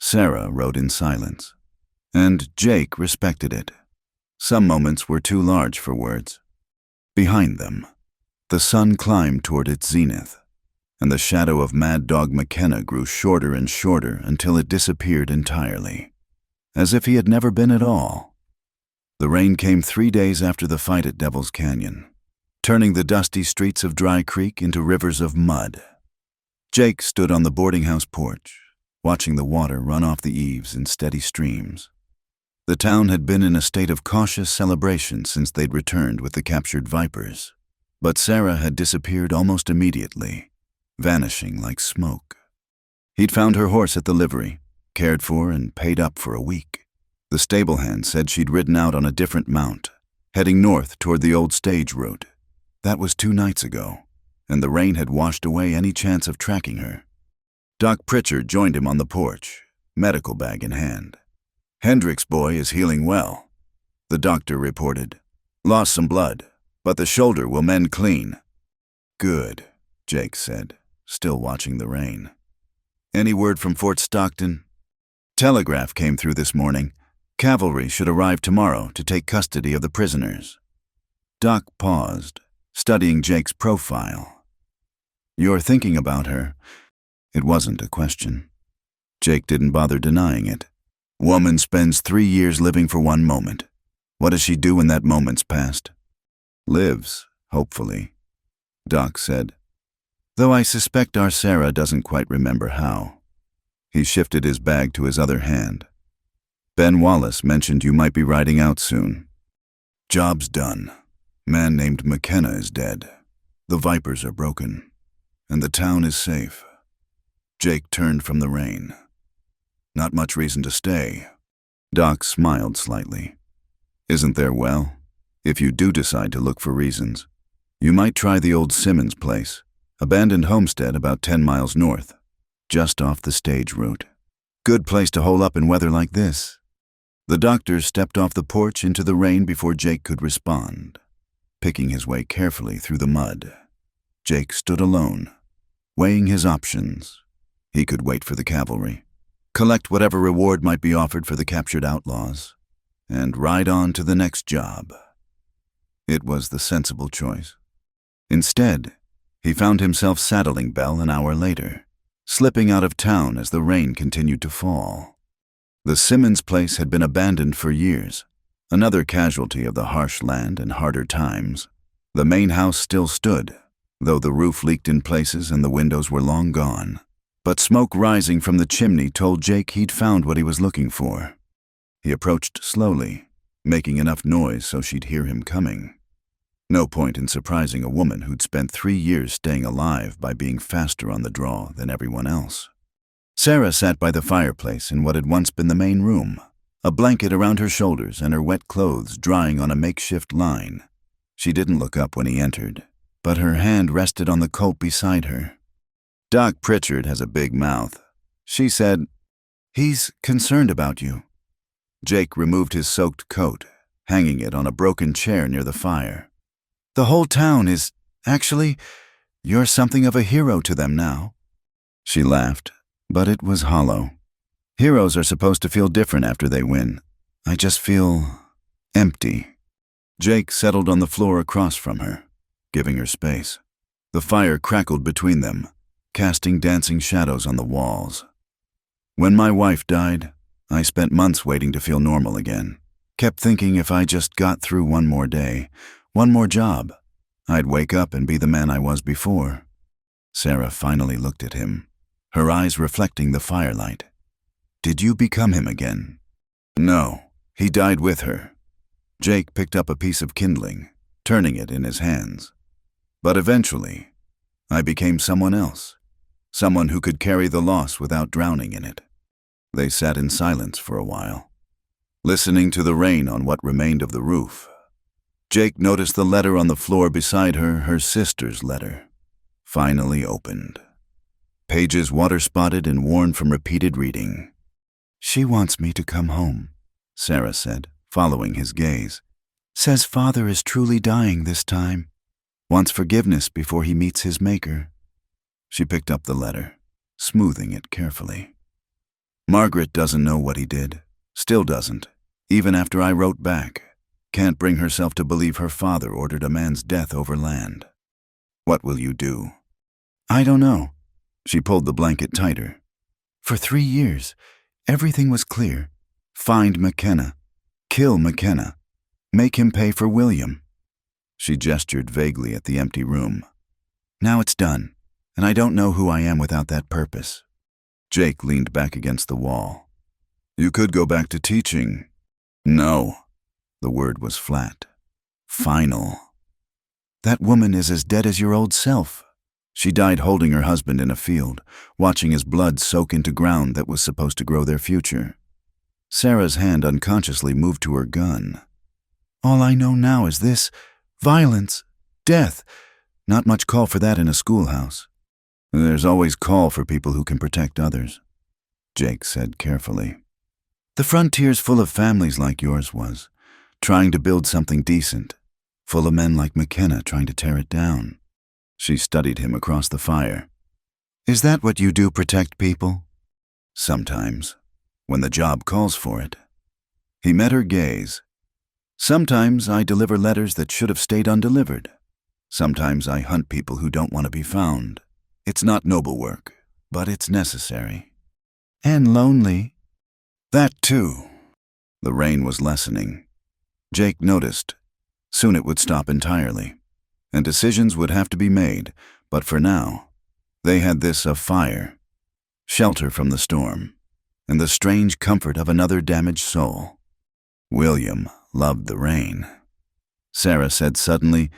Sarah rode in silence, and Jake respected it. Some moments were too large for words. Behind them, the sun climbed toward its zenith, and the shadow of Mad Dog McKenna grew shorter and shorter until it disappeared entirely, as if he had never been at all. The rain came 3 days after the fight at Devil's Canyon, turning the dusty streets of Dry Creek into rivers of mud. Jake stood on the boarding house porch, watching the water run off the eaves in steady streams. The town had been in a state of cautious celebration since they'd returned with the captured Vipers, but Sarah had disappeared almost immediately, vanishing like smoke. He'd found her horse at the livery, cared for and paid up for a week. The stable hand said she'd ridden out on a different mount, heading north toward the old stage route. That was 2 nights ago, and the rain had washed away any chance of tracking her. Doc Pritchard joined him on the porch, medical bag in hand. "Hendrick's boy is healing well," the doctor reported. "Lost some blood, but the shoulder will mend clean." "Good," Jake said, still watching the rain. "Any word from Fort Stockton?" "Telegraph came through this morning. Cavalry should arrive tomorrow to take custody of the prisoners." Doc paused, studying Jake's profile. "You're thinking about her." It wasn't a question. Jake didn't bother denying it. Woman spends 3 years living for one moment. What does she do when that moment's past? "Lives, hopefully," Doc said. "Though I suspect our Sarah doesn't quite remember how." He shifted his bag to his other hand. "Ben Wallace mentioned you might be riding out soon." "Job's done. Man named McKenna is dead. The Vipers are broken, and the town is safe." Jake turned from the rain. "Not much reason to stay." Doc smiled slightly. "Isn't there? Well, if you do decide to look for reasons, you might try the old Simmons place, abandoned homestead about 10 miles north, just off the stage route. Good place to hole up in weather like this." The doctor stepped off the porch into the rain before Jake could respond, picking his way carefully through the mud. Jake stood alone, weighing his options. He could wait for the cavalry, collect whatever reward might be offered for the captured outlaws, and ride on to the next job. It was the sensible choice. Instead, he found himself saddling Belle an hour later, slipping out of town as the rain continued to fall. The Simmons place had been abandoned for years, another casualty of the harsh land and harder times. The main house still stood, though the roof leaked in places and the windows were long gone. But smoke rising from the chimney told Jake he'd found what he was looking for. He approached slowly, making enough noise so she'd hear him coming. No point in surprising a woman who'd spent 3 years staying alive by being faster on the draw than everyone else. Sarah sat by the fireplace in what had once been the main room, a blanket around her shoulders and her wet clothes drying on a makeshift line. She didn't look up when he entered, but her hand rested on the coat beside her. "Doc Pritchard has a big mouth," she said. "He's concerned about you." Jake removed his soaked coat, hanging it on a broken chair near the fire. "The whole town is, actually, you're something of a hero to them now." She laughed, but it was hollow. Heroes are supposed to feel different after they win. I just feel empty. Jake settled on the floor across from her, giving her space. The fire crackled between them, casting dancing shadows on the walls. "When my wife died, I spent months waiting to feel normal again. Kept thinking if I just got through one more day, one more job, I'd wake up and be the man I was before." Sarah finally looked at him, her eyes reflecting the firelight. "Did you become him again?" "No, he died with her." Jake picked up a piece of kindling, turning it in his hands. "But eventually, I became someone else, someone who could carry the loss without drowning in it." They sat in silence for a while, listening to the rain on what remained of the roof. Jake noticed the letter on the floor beside her, her sister's letter, finally opened. Pages water-spotted and worn from repeated reading. "She wants me to come home," Sarah said, following his gaze. "Says father is truly dying this time. Wants forgiveness before he meets his maker." She picked up the letter, smoothing it carefully. "Margaret doesn't know what he did. Still doesn't, even after I wrote back. Can't bring herself to believe her father ordered a man's death over land. What will you do?" "I don't know." She pulled the blanket tighter. "For 3 years, everything was clear. Find McKenna. Kill McKenna. Make him pay for William." She gestured vaguely at the empty room. "Now it's done, and I don't know who I am without that purpose." Jake leaned back against the wall. "You could go back to teaching." "No." The word was flat. "Final." "That woman is as dead as your old self." She died holding her husband in a field, watching his blood soak into ground that was supposed to grow their future. Sarah's hand unconsciously moved to her gun. "All I know now is this: violence, death. Not much call for that in a schoolhouse." "There's always call for people who can protect others," Jake said carefully. "The frontier's full of families like yours was, trying to build something decent, full of men like McKenna trying to tear it down." She studied him across the fire. "Is that what you do, protect people?" "Sometimes, when the job calls for it." He met her gaze. "Sometimes I deliver letters that should have stayed undelivered. Sometimes I hunt people who don't want to be found. It's not noble work, but it's necessary." "And lonely." "That too." The rain was lessening. Jake noticed. Soon it would stop entirely, and decisions would have to be made, but for now, they had this of fire, shelter from the storm, and the strange comfort of another damaged soul. William loved the rain. Sarah said suddenly,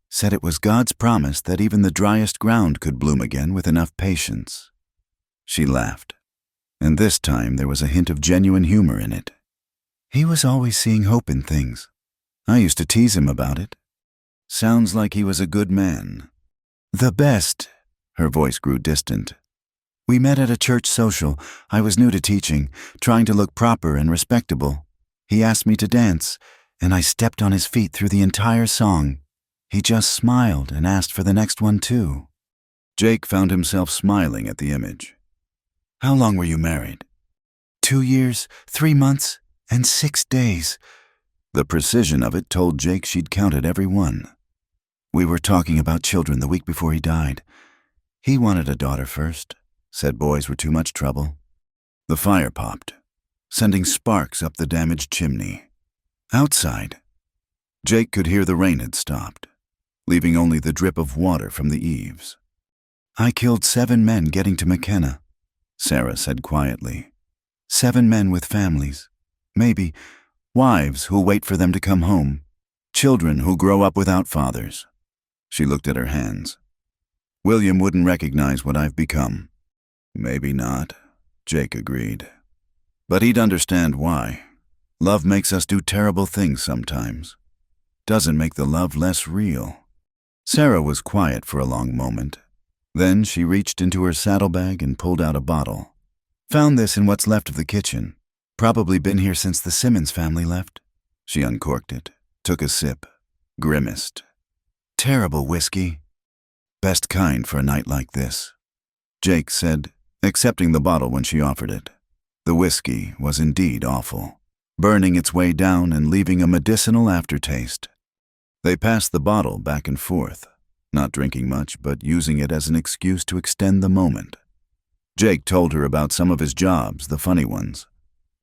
said it was God's promise that even the driest ground could bloom again with enough patience. She laughed, and this time there was a hint of genuine humor in it. "He was always seeing hope in things. I used to tease him about it." "Sounds like he was a good man." "The best." Her voice grew distant. "We met at a church social. I was new to teaching, trying to look proper and respectable. He asked me to dance, and I stepped on his feet through the entire song. He just smiled and asked for the next one too." Jake found himself smiling at the image. "How long were you married?" 2 years, 3 months, and 6 days. The precision of it told Jake she'd counted every one. "We were talking about children the week before he died. He wanted a daughter first, said boys were too much trouble." The fire popped, sending sparks up the damaged chimney. Outside, Jake could hear the rain had stopped, leaving only the drip of water from the eaves. "I killed 7 men getting to McKenna," Sarah said quietly. 7 men with families, maybe wives who'll wait for them to come home. Children who'll grow up without fathers. She looked at her hands. William wouldn't recognize what I've become. Maybe not, Jake agreed. But he'd understand why. Love makes us do terrible things sometimes. Doesn't make the love less real. Sarah was quiet for a long moment. Then she reached into her saddlebag and pulled out a bottle. Found this in what's left of the kitchen. Probably been here since the Simmons family left. She uncorked it, took a sip, grimaced. Terrible whiskey. Best kind for a night like this, Jake said, accepting the bottle when she offered it. The whiskey was indeed awful, burning its way down and leaving a medicinal aftertaste. They passed the bottle back and forth, not drinking much, but using it as an excuse to extend the moment. Jake told her about some of his jobs, the funny ones,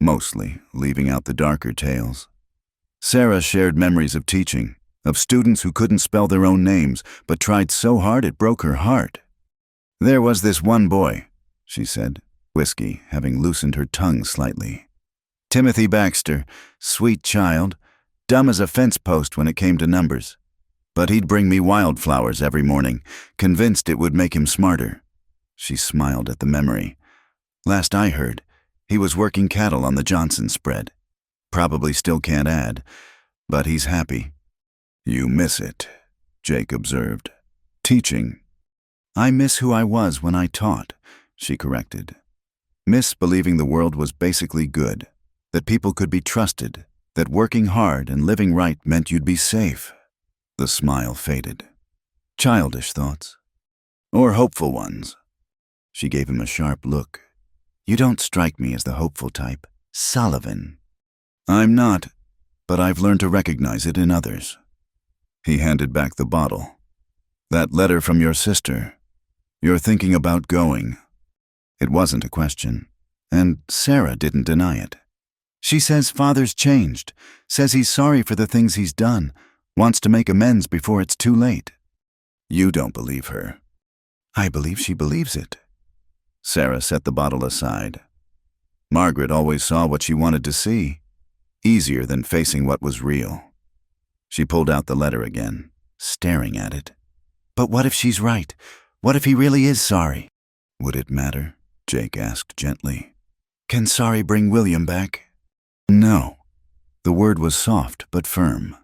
mostly leaving out the darker tales. Sarah shared memories of teaching, of students who couldn't spell their own names, but tried so hard it broke her heart. There was this one boy, she said, whiskey having loosened her tongue slightly. Timothy Baxter, sweet child, dumb as a fence post when it came to numbers. But he'd bring me wildflowers every morning, convinced it would make him smarter. She smiled at the memory. Last I heard, he was working cattle on the Johnson spread. Probably still can't add, but he's happy. You miss it, Jake observed. Teaching. I miss who I was when I taught, she corrected. Miss believing the world was basically good, that people could be trusted, that working hard and living right meant you'd be safe. The smile faded. Childish thoughts. Or hopeful ones. She gave him a sharp look. You don't strike me as the hopeful type. Sullivan. I'm not, but I've learned to recognize it in others. He handed back the bottle. That letter from your sister. You're thinking about going. It wasn't a question, and Sarah didn't deny it. She says father's changed, says he's sorry for the things he's done, wants to make amends before it's too late. You don't believe her. I believe she believes it. Sarah set the bottle aside. Margaret always saw what she wanted to see, easier than facing what was real. She pulled out the letter again, staring at it. But what if she's right? What if he really is sorry? Would it matter? Jake asked gently. Can sorry bring William back? No. The word was soft but firm.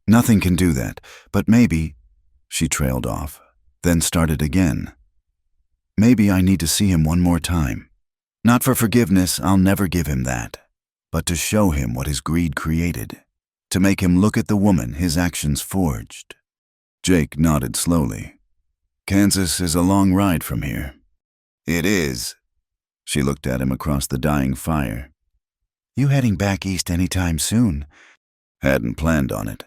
Nothing can do that, but maybe... She trailed off, then started again. Maybe I need to see him one more time. Not for forgiveness, I'll never give him that, but to show him what his greed created, to make him look at the woman his actions forged. Jake nodded slowly. Kansas is a long ride from here. It is. She looked at him across the dying fire. You heading back east anytime soon? Hadn't planned on it.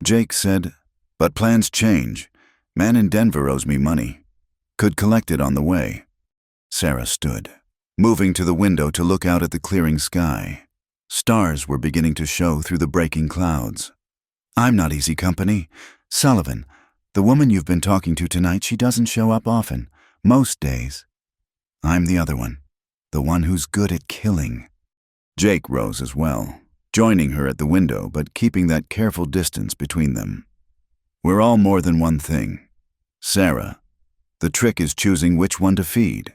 Jake said, but plans change. Man in Denver owes me money. Could collect it on the way. Sarah stood, moving to the window to look out at the clearing sky. Stars were beginning to show through the breaking clouds. I'm not easy company. Sullivan, the woman you've been talking to tonight, she doesn't show up often, most days. I'm the other one, the one who's good at killing. Jake rose as well, joining her at the window but keeping that careful distance between them. We're all more than one thing. Sarah, the trick is choosing which one to feed.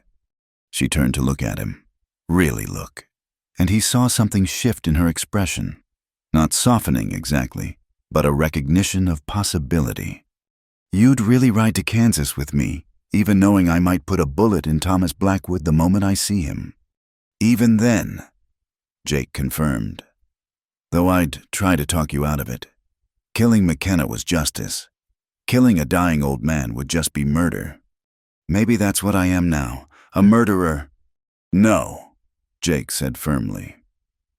She turned to look at him, really look, and he saw something shift in her expression, not softening exactly, but a recognition of possibility. You'd really ride to Kansas with me, even knowing I might put a bullet in Thomas Blackwood the moment I see him. Even then, Jake confirmed. Though I'd try to talk you out of it. Killing McKenna was justice. Killing a dying old man would just be murder. Maybe that's what I am now, a murderer. No, Jake said firmly.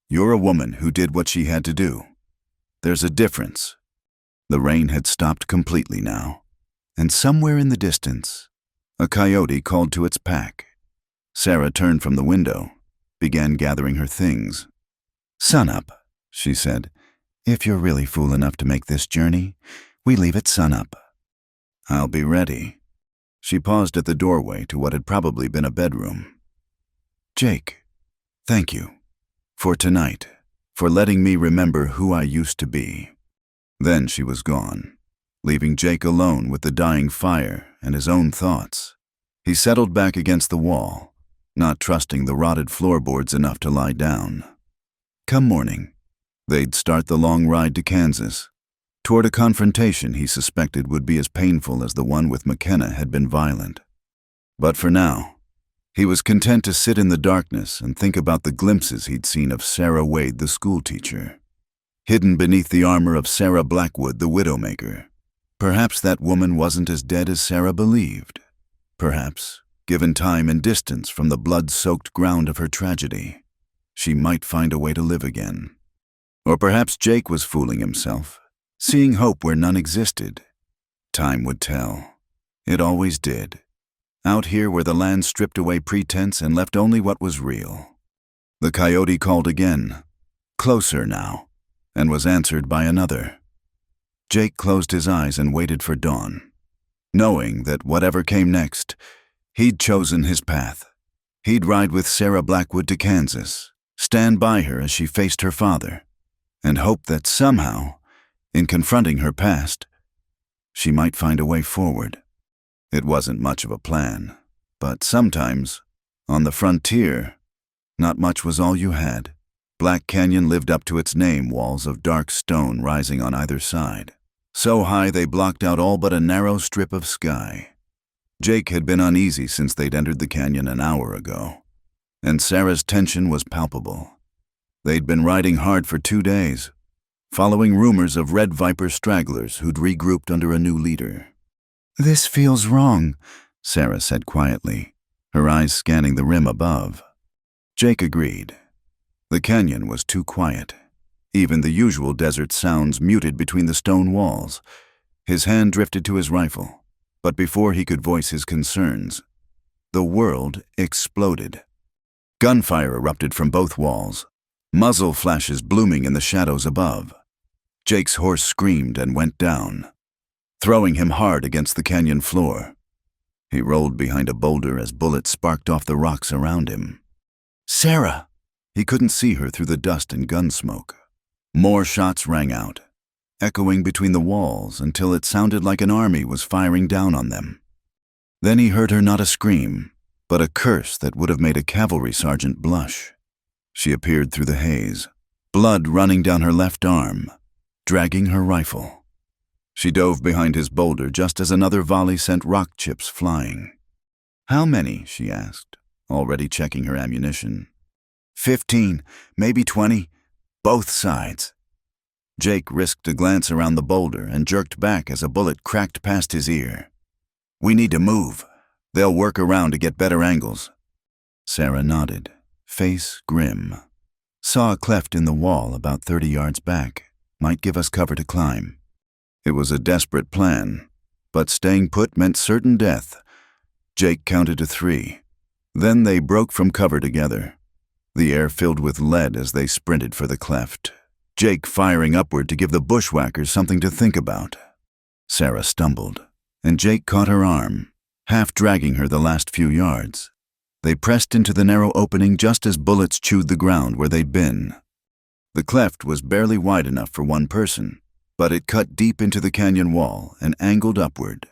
You're a woman who did what she had to do. There's a difference. The rain had stopped completely now, and somewhere in the distance, a coyote called to its pack. Sarah turned from the window, began gathering her things. Sunup, she said. If you're really fool enough to make this journey, we leave at sunup. I'll be ready. She paused at the doorway to what had probably been a bedroom. Jake, thank you. For tonight, for letting me remember who I used to be. Then she was gone, leaving Jake alone with the dying fire and his own thoughts. He settled back against the wall, not trusting the rotted floorboards enough to lie down. Come morning, they'd start the long ride to Kansas, toward a confrontation he suspected would be as painful as the one with McKenna had been violent. But for now, he was content to sit in the darkness and think about the glimpses he'd seen of Sarah Wade, the schoolteacher, hidden beneath the armor of Sarah Blackwood, the widowmaker. Perhaps that woman wasn't as dead as Sarah believed. Perhaps, given time and distance from the blood-soaked ground of her tragedy, she might find a way to live again. Or perhaps Jake was fooling himself, seeing hope where none existed. Time would tell. It always did. Out here where the land stripped away pretense and left only what was real. The coyote called again, closer now, and was answered by another. Jake closed his eyes and waited for dawn, knowing that whatever came next, he'd chosen his path. He'd ride with Sarah Blackwood to Kansas, stand by her as she faced her father, and hope that somehow, in confronting her past, she might find a way forward. It wasn't much of a plan, but sometimes, on the frontier, not much was all you had. Black Canyon lived up to its name, walls of dark stone rising on either side, so high they blocked out all but a narrow strip of sky. Jake had been uneasy since they'd entered the canyon an hour ago, and Sarah's tension was palpable. They'd been riding hard for 2 days, following rumors of Red Viper stragglers who'd regrouped under a new leader. "This feels wrong," Sarah said quietly, her eyes scanning the rim above. Jake agreed. The canyon was too quiet. Even the usual desert sounds muted between the stone walls. His hand drifted to his rifle, but before he could voice his concerns, the world exploded. Gunfire erupted from both walls, muzzle flashes blooming in the shadows above. Jake's horse screamed and went down, throwing him hard against the canyon floor. He rolled behind a boulder as bullets sparked off the rocks around him. "Sarah!" He couldn't see her through the dust and gun smoke. More shots rang out, echoing between the walls until it sounded like an army was firing down on them. Then he heard her not a scream, but a curse that would have made a cavalry sergeant blush. She appeared through the haze, blood running down her left arm, dragging her rifle. She dove behind his boulder just as another volley sent rock chips flying. "How many?" she asked, already checking her ammunition. 15, maybe 20, both sides." Jake risked a glance around the boulder and jerked back as a bullet cracked past his ear. "We need to move. They'll work around to get better angles." Sarah nodded, face grim. "Saw a cleft in the wall about 30 yards back. Might give us cover to climb." It was a desperate plan, but staying put meant certain death. Jake counted to 3. Then they broke from cover together, the air filled with lead as they sprinted for the cleft, Jake firing upward to give the bushwhackers something to think about. Sarah stumbled, and Jake caught her arm, half dragging her the last few yards. They pressed into the narrow opening just as bullets chewed the ground where they'd been. The cleft was barely wide enough for one person, but it cut deep into the canyon wall and angled upward.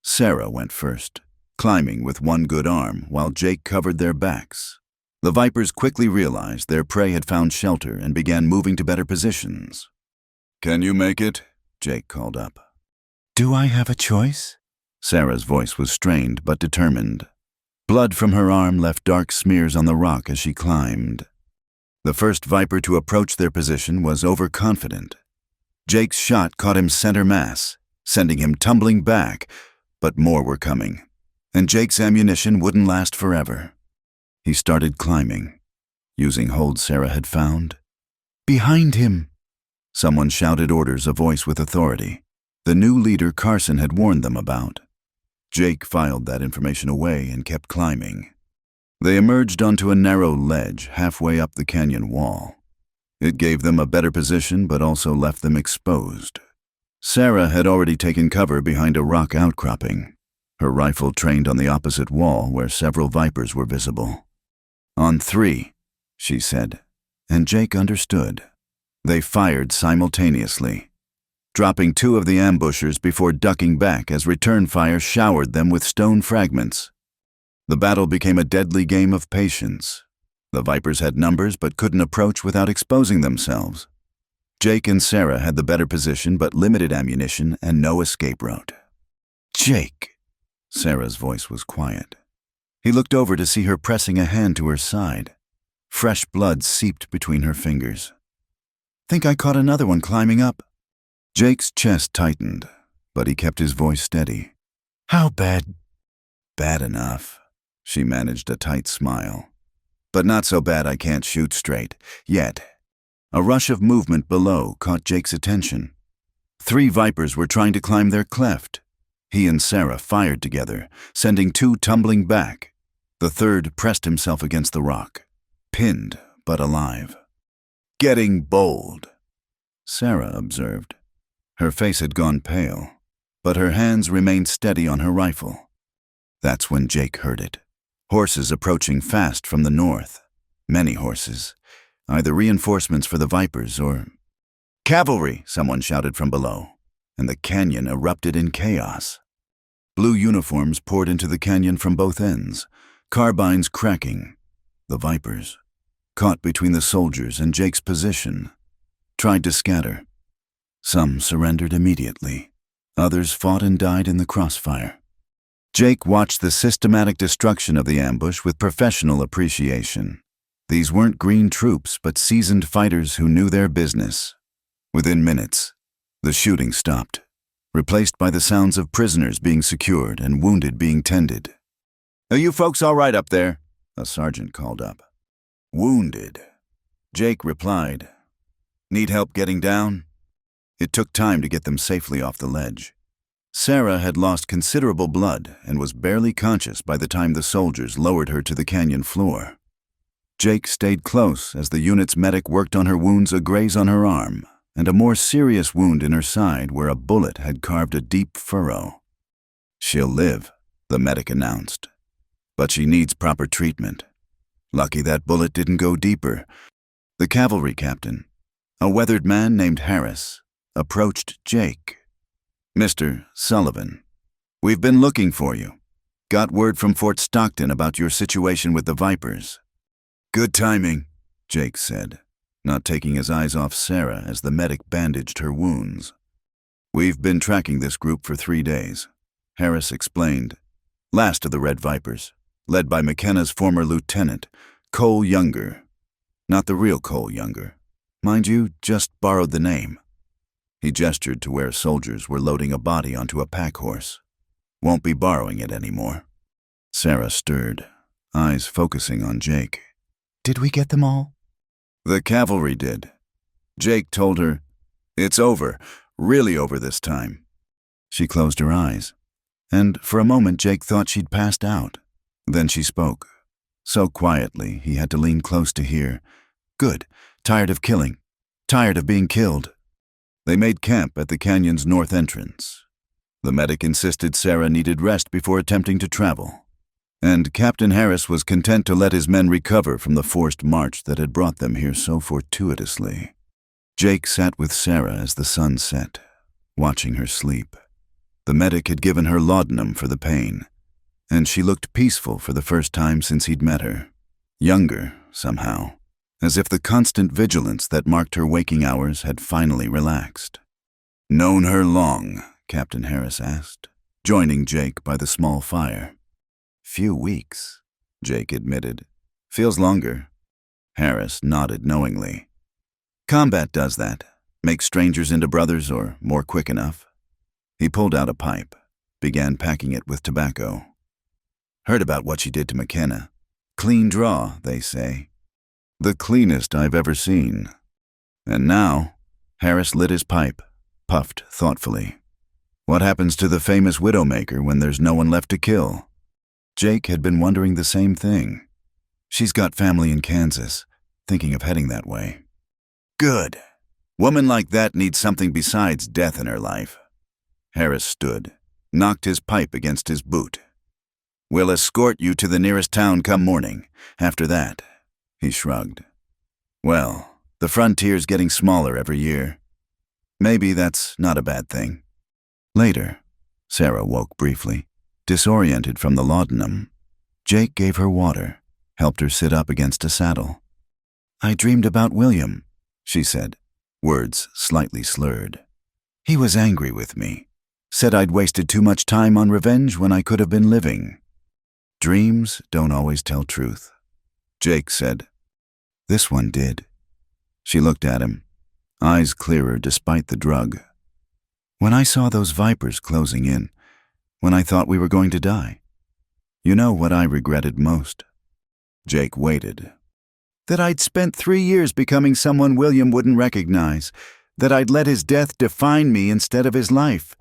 Sarah went first, climbing with one good arm while Jake covered their backs. The Vipers quickly realized their prey had found shelter and began moving to better positions. "Can you make it?" Jake called up. "Do I have a choice?" Sarah's voice was strained but determined. Blood from her arm left dark smears on the rock as she climbed. The first Viper to approach their position was overconfident. Jake's shot caught him center mass, sending him tumbling back, but more were coming, and Jake's ammunition wouldn't last forever. He started climbing, using holds Sarah had found. "Behind him!" Someone shouted orders, a voice with authority. The new leader Carson had warned them about. Jake filed that information away and kept climbing. They emerged onto a narrow ledge halfway up the canyon wall. It gave them a better position but also left them exposed. Sarah had already taken cover behind a rock outcropping, her rifle trained on the opposite wall where several Vipers were visible. "On 3, she said, and Jake understood. They fired simultaneously. dropping two of the ambushers before ducking back as return fire showered them with stone fragments. The battle became a deadly game of patience. The Vipers had numbers but couldn't approach without exposing themselves. Jake and Sarah had the better position but limited ammunition and no escape route. "Jake!" Sarah's voice was quiet. He looked over to see her pressing a hand to her side. Fresh blood seeped between her fingers. "Think I caught another one climbing up." Jake's chest tightened, but he kept his voice steady. "How bad?" "Bad enough." She managed a tight smile. "But not so bad I can't shoot straight. Yet." A rush of movement below caught Jake's attention. 3 Vipers were trying to climb their cleft. He and Sarah fired together, sending 2 tumbling back. The third pressed himself against the rock, pinned but alive. "Getting bold," Sarah observed. Her face had gone pale, but her hands remained steady on her rifle. That's when Jake heard it. Horses approaching fast from the north. Many horses. Either reinforcements for the Vipers or... "Cavalry!" someone shouted from below, and the canyon erupted in chaos. Blue uniforms poured into the canyon from both ends, carbines cracking. The Vipers, caught between the soldiers and Jake's position, tried to scatter. Some surrendered immediately. Others fought and died in the crossfire. Jake watched the systematic destruction of the ambush with professional appreciation. These weren't green troops, but seasoned fighters who knew their business. Within minutes, the shooting stopped, replaced by the sounds of prisoners being secured and wounded being tended. "Are you folks all right up there?" a sergeant called up. "Wounded," Jake replied. "Need help getting down?" It took time to get them safely off the ledge. Sarah had lost considerable blood and was barely conscious by the time the soldiers lowered her to the canyon floor. Jake stayed close as the unit's medic worked on her wounds, a graze on her arm and a more serious wound in her side where a bullet had carved a deep furrow. "She'll live," the medic announced, "but she needs proper treatment. Lucky that bullet didn't go deeper." The cavalry captain, a weathered man named Harris, approached Jake. "Mr. Sullivan, we've been looking for you. Got word from Fort Stockton about your situation with the Vipers." "Good timing," Jake said, not taking his eyes off Sarah as the medic bandaged her wounds. "We've been tracking this group for 3 days," Harris explained. "Last of the Red Vipers, led by McKenna's former lieutenant, Cole Younger. Not the real Cole Younger. Mind you, just borrowed the name." He gestured to where soldiers were loading a body onto a pack horse. "Won't be borrowing it anymore." Sarah stirred, eyes focusing on Jake. "Did we get them all?" "The cavalry did." Jake told her, "It's over, really over this time." She closed her eyes, and for a moment Jake thought she'd passed out. Then she spoke, so quietly he had to lean close to hear. "Good. Tired of killing. Tired of being killed." They made camp at the canyon's north entrance. The medic insisted Sarah needed rest before attempting to travel, and Captain Harris was content to let his men recover from the forced march that had brought them here so fortuitously. Jake sat with Sarah as the sun set, watching her sleep. The medic had given her laudanum for the pain, and she looked peaceful for the first time since he'd met her. Younger, somehow, as if the constant vigilance that marked her waking hours had finally relaxed. "Known her long?" Captain Harris asked, joining Jake by the small fire. "Few weeks," Jake admitted. "Feels longer." Harris nodded knowingly. "Combat does that. Make strangers into brothers or more quick enough." He pulled out a pipe, began packing it with tobacco. "Heard about what she did to McKenna. Clean draw, they say." "The cleanest I've ever seen." "And now," Harris lit his pipe, puffed thoughtfully. "What happens to the famous widowmaker when there's no one left to kill?" Jake had been wondering the same thing. "She's got family in Kansas, thinking of heading that way." "Good. Woman like that needs something besides death in her life." Harris stood, knocked his pipe against his boot. "We'll escort you to the nearest town come morning. After that," he shrugged. "Well, the frontier's getting smaller every year." Maybe that's not a bad thing. Later, Sarah woke briefly, disoriented from the laudanum. Jake gave her water, helped her sit up against a saddle. "I dreamed about William," she said, words slightly slurred. "He was angry with me, said I'd wasted too much time on revenge when I could have been living." "Dreams don't always tell truth," Jake said. "This one did." She looked at him, eyes clearer despite the drug. "When I saw those vipers closing in, when I thought we were going to die, you know what I regretted most?" Jake waited. "That I'd spent 3 years becoming someone William wouldn't recognize, that I'd let his death define me instead of his life."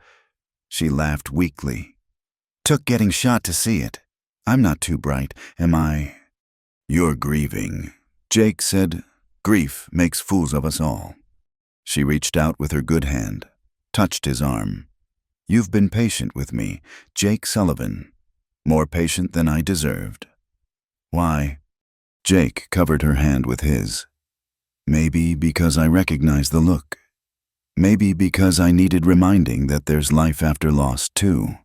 She laughed weakly. "Took getting shot to see it. I'm not too bright, am I?" "You're grieving," Jake said. "Grief makes fools of us all." She reached out with her good hand, touched his arm. "You've been patient with me, Jake Sullivan. More patient than I deserved." "Why?" Jake covered her hand with his. "Maybe because I recognize the look. Maybe because I needed reminding that there's life after loss, too."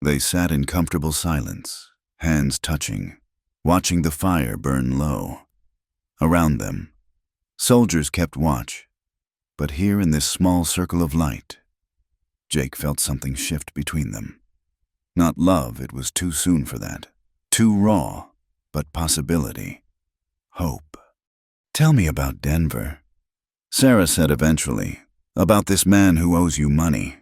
They sat in comfortable silence, hands touching, watching the fire burn low. Around them, soldiers kept watch, but here in this small circle of light, Jake felt something shift between them. Not love, it was too soon for that. Too raw, but possibility. Hope. "Tell me about Denver," Sarah said eventually, "about this man who owes you money."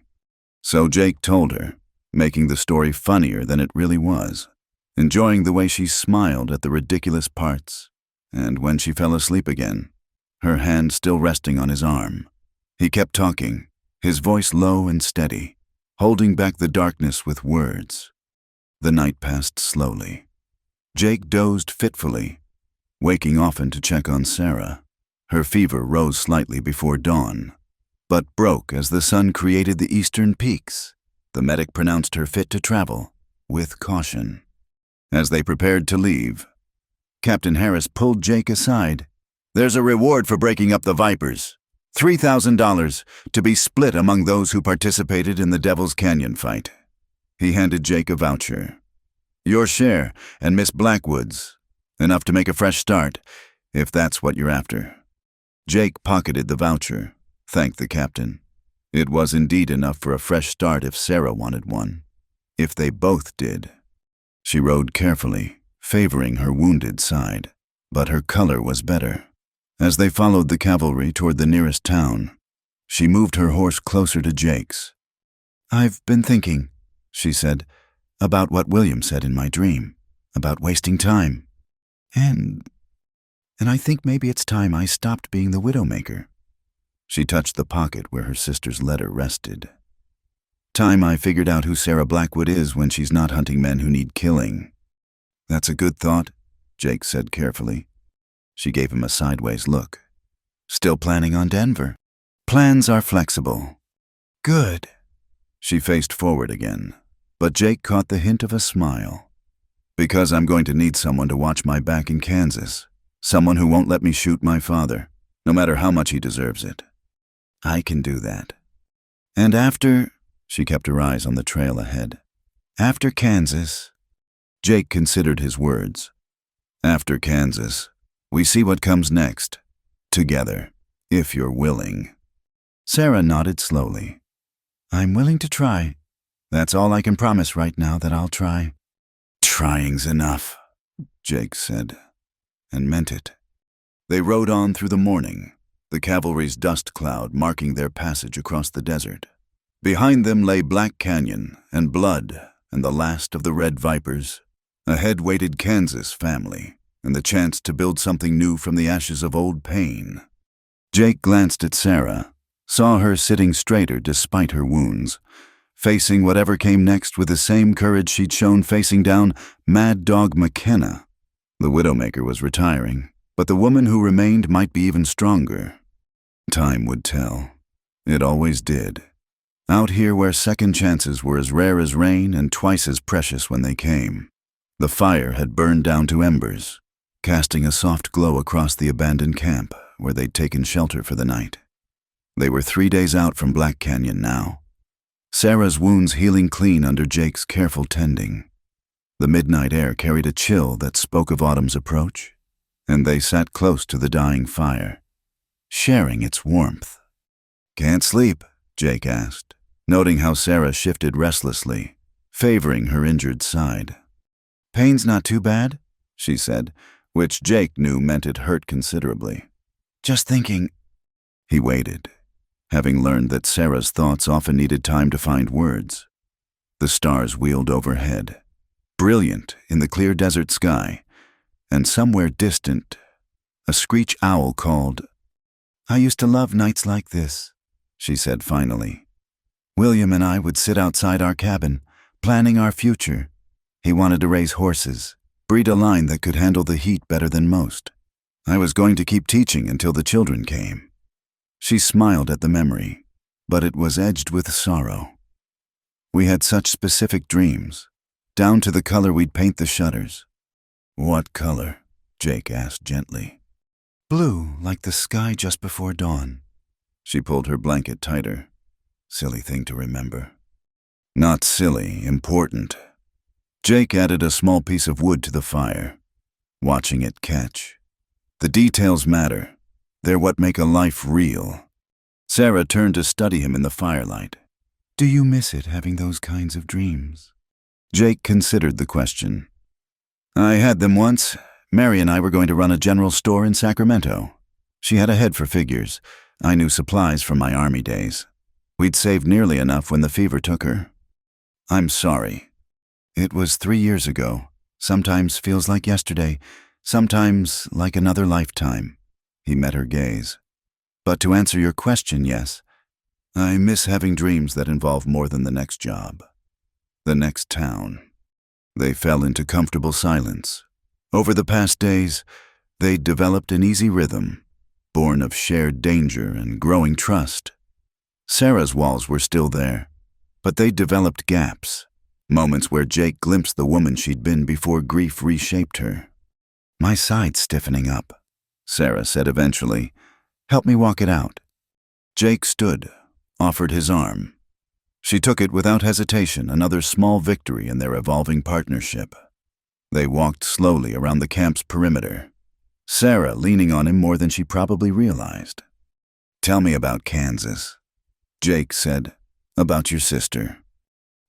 So Jake told her, making the story funnier than it really was, enjoying the way she smiled at the ridiculous parts, and when she fell asleep again, her hand still resting on his arm. He kept talking, his voice low and steady, holding back the darkness with words. The night passed slowly. Jake dozed fitfully, waking often to check on Sarah. Her fever rose slightly before dawn, but broke as the sun created the eastern peaks. The medic pronounced her fit to travel, with caution. As they prepared to leave, Captain Harris pulled Jake aside. "There's a reward for breaking up the Vipers. $3,000 to be split among those who participated in the Devil's Canyon fight." He handed Jake a voucher. "Your share and Miss Blackwood's. Enough to make a fresh start, if that's what you're after." Jake pocketed the voucher, thanked the captain. It was indeed enough for a fresh start if Sarah wanted one. If they both did. She rode carefully, favoring her wounded side, but her color was better. As they followed the cavalry toward the nearest town, she moved her horse closer to Jake's. "I've been thinking," she said, "about what William said in my dream, about wasting time. And I think maybe it's time I stopped being the widowmaker." She touched the pocket where her sister's letter rested. "Time I figured out who Sarah Blackwood is when she's not hunting men who need killing." "That's a good thought," Jake said carefully. She gave him a sideways look. "Still planning on Denver?" "Plans are flexible." "Good." She faced forward again, but Jake caught the hint of a smile. "Because I'm going to need someone to watch my back in Kansas. Someone who won't let me shoot my father, no matter how much he deserves it." "I can do that." "And after," she kept her eyes on the trail ahead, "after Kansas." Jake considered his words. "After Kansas, we see what comes next. Together, if you're willing." Sarah nodded slowly. "I'm willing to try. That's all I can promise right now, that I'll try." "Trying's enough," Jake said, and meant it. They rode on through the morning, the cavalry's dust cloud marking their passage across the desert. Behind them lay Black Canyon and blood and the last of the Red Vipers. Ahead waited Kansas family and the chance to build something new from the ashes of old pain. Jake glanced at Sarah, saw her sitting straighter despite her wounds, facing whatever came next with the same courage she'd shown facing down Mad Dog McKenna. The widowmaker was retiring, but the woman who remained might be even stronger. Time would tell. It always did. Out here where second chances were as rare as rain and twice as precious when they came. The fire had burned down to embers, casting a soft glow across the abandoned camp where they'd taken shelter for the night. They were 3 days out from Black Canyon now. Sarah's wounds healing clean under Jake's careful tending. The midnight air carried a chill that spoke of autumn's approach, and they sat close to the dying fire, sharing its warmth. "Can't sleep?" Jake asked, noting how Sarah shifted restlessly, favoring her injured side. "Pain's not too bad," she said, which Jake knew meant it hurt considerably. "Just thinking." He waited, having learned that Sarah's thoughts often needed time to find words. The stars wheeled overhead, brilliant in the clear desert sky, and somewhere distant, a screech owl called. "I used to love nights like this," she said finally. "William and I would sit outside our cabin, planning our future. He wanted to raise horses, breed a line that could handle the heat better than most. I was going to keep teaching until the children came." She smiled at the memory, but it was edged with sorrow. "We had such specific dreams, down to the color we'd paint the shutters." "What color?" Jake asked gently. "Blue, like the sky just before dawn." She pulled her blanket tighter. Silly thing to remember. Not silly, important. Jake added a small piece of wood to the fire, watching it catch. The details matter. They're what make a life real. Sarah turned to study him in the firelight. "Do you miss it, having those kinds of dreams?" Jake considered the question. "I had them once. Mary and I were going to run a general store in Sacramento. She had a head for figures. I knew supplies from my army days. We'd saved nearly enough when the fever took her." "I'm sorry." "It was 3 years ago. Sometimes feels like yesterday, sometimes like another lifetime." He met her gaze. "But to answer your question, yes. I miss having dreams that involve more than the next job, the next town." They fell into comfortable silence. Over the past days, they'd developed an easy rhythm, born of shared danger and growing trust. Sarah's walls were still there, but they'd developed gaps, moments where Jake glimpsed the woman she'd been before grief reshaped her. "My side's stiffening up," Sarah said eventually. "Help me walk it out." Jake stood, offered his arm. She took it without hesitation, another small victory in their evolving partnership. They walked slowly around the camp's perimeter, Sarah leaning on him more than she probably realized. "Tell me about Kansas," Jake said. "About your sister."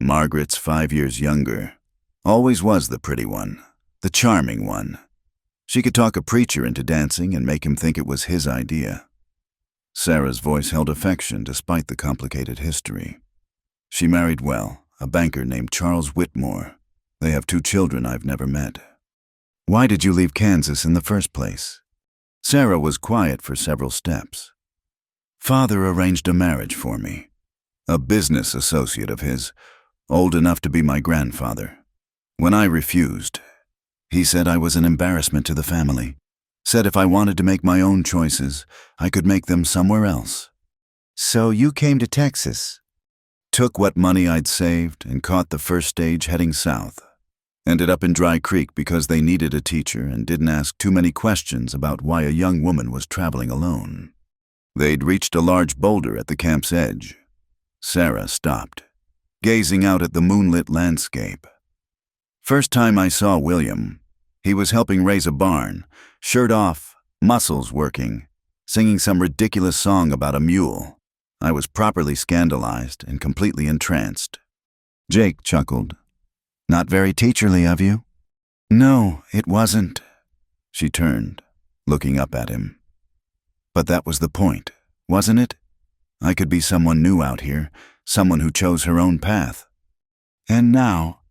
"Margaret's 5 years younger. Always was the pretty one, the charming one. She could talk a preacher into dancing and make him think it was his idea." Sarah's voice held affection despite the complicated history. "She married well, a banker named Charles Whitmore. They have 2 children I've never met." "Why did you leave Kansas in the first place?" Sarah was quiet for several steps. "Father arranged a marriage for me. A business associate of his, old enough to be my grandfather. When I refused, he said I was an embarrassment to the family. Said if I wanted to make my own choices, I could make them somewhere else." "So you came to Texas?" "Took what money I'd saved and caught the first stage heading south. Ended up in Dry Creek because they needed a teacher and didn't ask too many questions about why a young woman was traveling alone." They'd reached a large boulder at the camp's edge. Sarah stopped, gazing out at the moonlit landscape. "First time I saw William, he was helping raise a barn, shirt off, muscles working, singing some ridiculous song about a mule. I was properly scandalized and completely entranced." Jake chuckled. "Not very teacherly of you." "No, it wasn't." She turned, looking up at him. "But that was the point, wasn't it? I could be someone new out here, someone who chose her own path. And now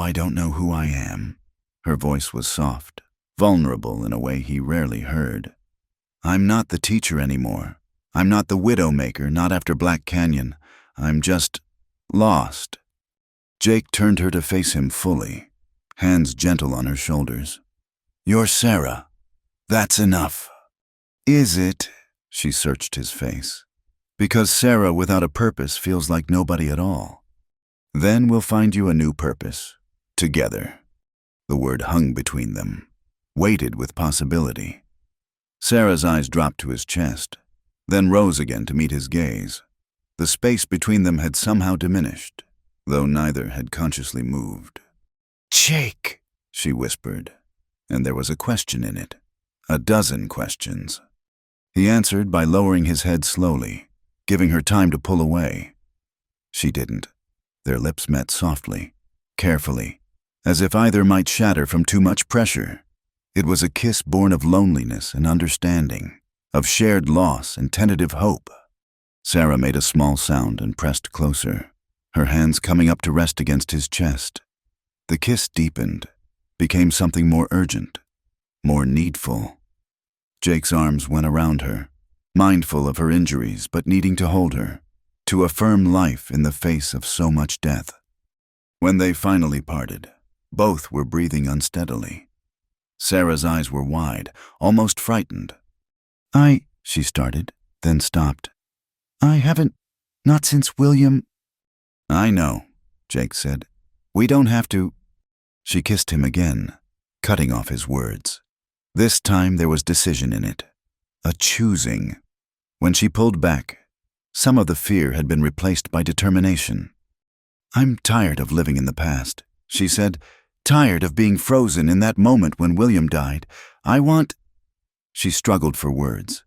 I don't know who I am." Her voice was soft, vulnerable in a way he rarely heard. "I'm not the teacher anymore. I'm not the widow maker, not after Black Canyon. I'm just lost." Jake turned her to face him fully, hands gentle on her shoulders. "You're Sarah. That's enough." "Is it?" She searched his face. "Because Sarah without a purpose feels like nobody at all. Then we'll find you a new purpose. Together." The word hung between them, weighted with possibility. Sarah's eyes dropped to his chest. then rose again to meet his gaze. The space between them had somehow diminished, though neither had consciously moved. "Jake," she whispered, and there was a question in it. A dozen questions. He answered by lowering his head slowly, giving her time to pull away. She didn't. Their lips met softly, carefully, as if either might shatter from too much pressure. It was a kiss born of loneliness and understanding, of shared loss and tentative hope. Sarah made a small sound and pressed closer, her hands coming up to rest against his chest. The kiss deepened, became something more urgent, more needful. Jake's arms went around her, mindful of her injuries but needing to hold her, to affirm life in the face of so much death. When they finally parted, both were breathing unsteadily. Sarah's eyes were wide, almost frightened. She started, then stopped. "I haven't, not since William—" "I know," Jake said. "We don't have to—" She kissed him again, cutting off his words. This time there was decision in it, a choosing. When she pulled back, some of the fear had been replaced by determination. "I'm tired of living in the past," she said, "tired of being frozen in that moment when William died. I want—" She struggled for words.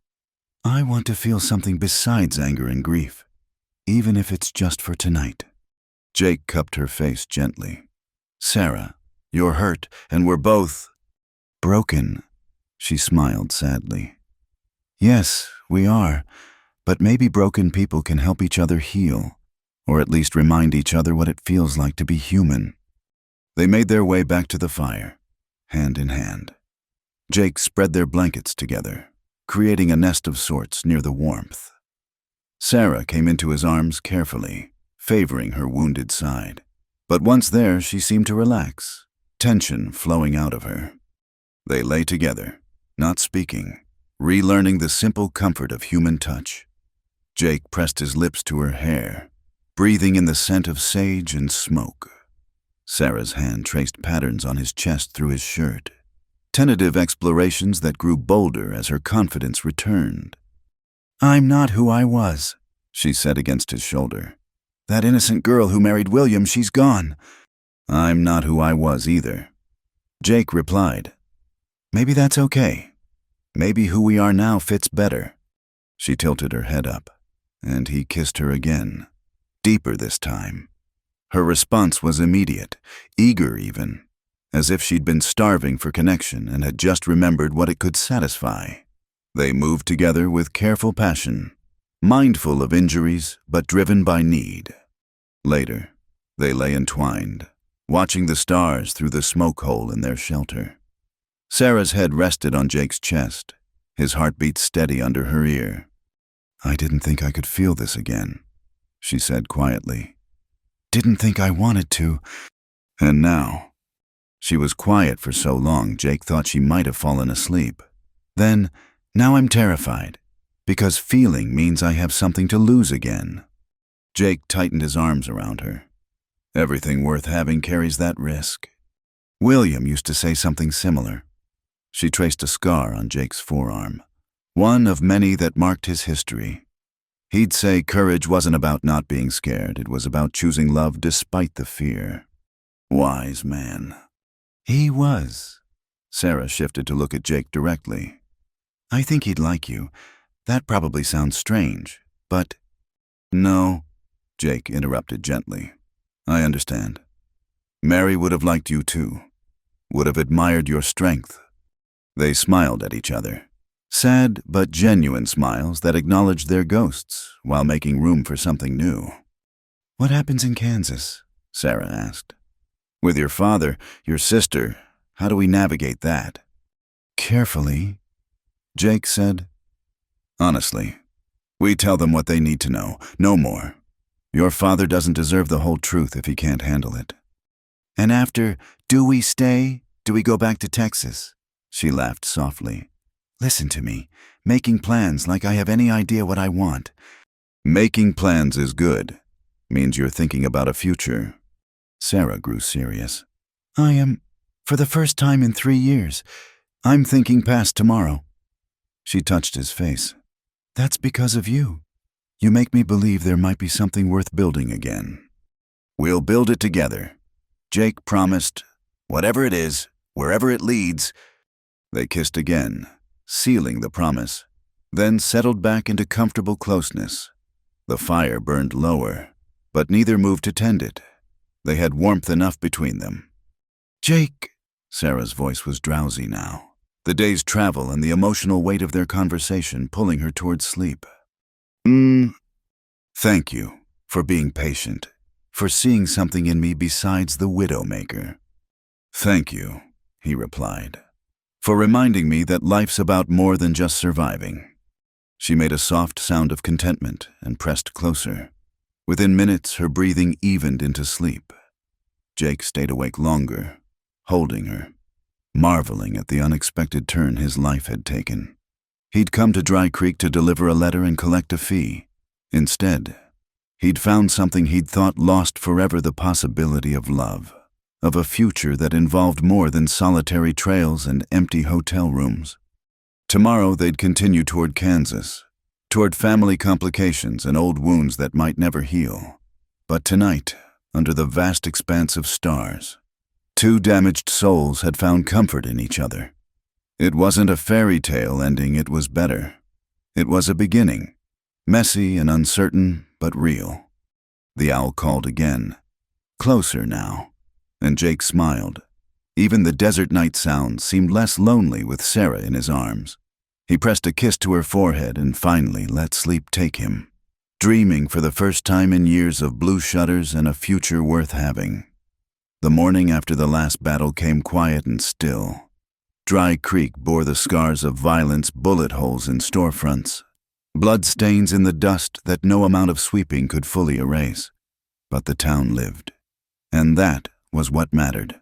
"I want to feel something besides anger and grief, even if it's just for tonight." Jake cupped her face gently. "Sarah, you're hurt, and we're both—" "Broken," she smiled sadly. "Yes, we are, but maybe broken people can help each other heal, or at least remind each other what it feels like to be human." They made their way back to the fire, hand in hand. Jake spread their blankets together, creating a nest of sorts near the warmth. Sarah came into his arms carefully, favoring her wounded side. But once there, she seemed to relax, tension flowing out of her. They lay together, not speaking, relearning the simple comfort of human touch. Jake pressed his lips to her hair, breathing in the scent of sage and smoke. Sarah's hand traced patterns on his chest through his shirt, tentative explorations that grew bolder as her confidence returned. "I'm not who I was," she said against his shoulder. "That innocent girl who married William, she's gone." "I'm not who I was either." Jake replied, "Maybe that's okay. Maybe who we are now fits better." She tilted her head up, and he kissed her again, deeper this time. Her response was immediate, eager even, as if she'd been starving for connection and had just remembered what it could satisfy. They moved together with careful passion, mindful of injuries but driven by need. Later, they lay entwined, watching the stars through the smoke hole in their shelter. Sarah's head rested on Jake's chest, his heartbeat steady under her ear. "I didn't think I could feel this again," she said quietly. "Didn't think I wanted to." And now, she was quiet for so long Jake thought she might have fallen asleep. Then, "Now I'm terrified, because feeling means I have something to lose again." Jake tightened his arms around her. "Everything worth having carries that risk." William used to say something similar. She traced a scar on Jake's forearm, one of many that marked his history. He'd say courage wasn't about not being scared, it was about choosing love despite the fear. Wise man. He was. Sarah shifted to look at Jake directly. "I think he'd like you. That probably sounds strange, but—" "No," Jake interrupted gently. "I understand. Mary would have liked you too, would have admired your strength." They smiled at each other, sad but genuine smiles that acknowledged their ghosts while making room for something new. "What happens in Kansas?" Sarah asked. "With your father, your sister, how do we navigate that?" "Carefully," Jake said. "Honestly, we tell them what they need to know, no more. Your father doesn't deserve the whole truth if he can't handle it." "And after, do we stay? Do we go back to Texas?" She laughed softly. "Listen to me, making plans like I have any idea what I want." "Making plans is good. Means you're thinking about a future." Sarah grew serious. "I am, for the first time in 3 years. I'm thinking past tomorrow." She touched his face. That's because of you. You make me believe there might be something worth building again. We'll build it together. Jake promised. Whatever it is, wherever it leads. They kissed again, sealing the promise, then settled back into comfortable closeness. The fire burned lower, but neither moved to tend it. They had warmth enough between them. Jake! Sarah's voice was drowsy now, the day's travel and the emotional weight of their conversation pulling her towards sleep. Thank you for being patient, for seeing something in me besides the widowmaker. Thank you, he replied, for reminding me that life's about more than just surviving. She made a soft sound of contentment and pressed closer. Within minutes, her breathing evened into sleep. Jake stayed awake longer, holding her, marveling at the unexpected turn his life had taken. He'd come to Dry Creek to deliver a letter and collect a fee. Instead, he'd found something he'd thought lost forever: the possibility of love, of a future that involved more than solitary trails and empty hotel rooms. Tomorrow they'd continue toward Kansas, toward family complications and old wounds that might never heal. But tonight, under the vast expanse of stars, two damaged souls had found comfort in each other. It wasn't a fairy tale ending, it was better. It was a beginning, messy and uncertain, but real. The owl called again, closer now, and Jake smiled. Even the desert night sound seemed less lonely with Sarah in his arms. He pressed a kiss to her forehead and finally let sleep take him, dreaming for the first time in years of blue shutters and a future worth having. The morning after the last battle came quiet and still. Dry Creek bore the scars of violence: bullet holes in storefronts, blood stains in the dust that no amount of sweeping could fully erase. But the town lived, and that was what mattered.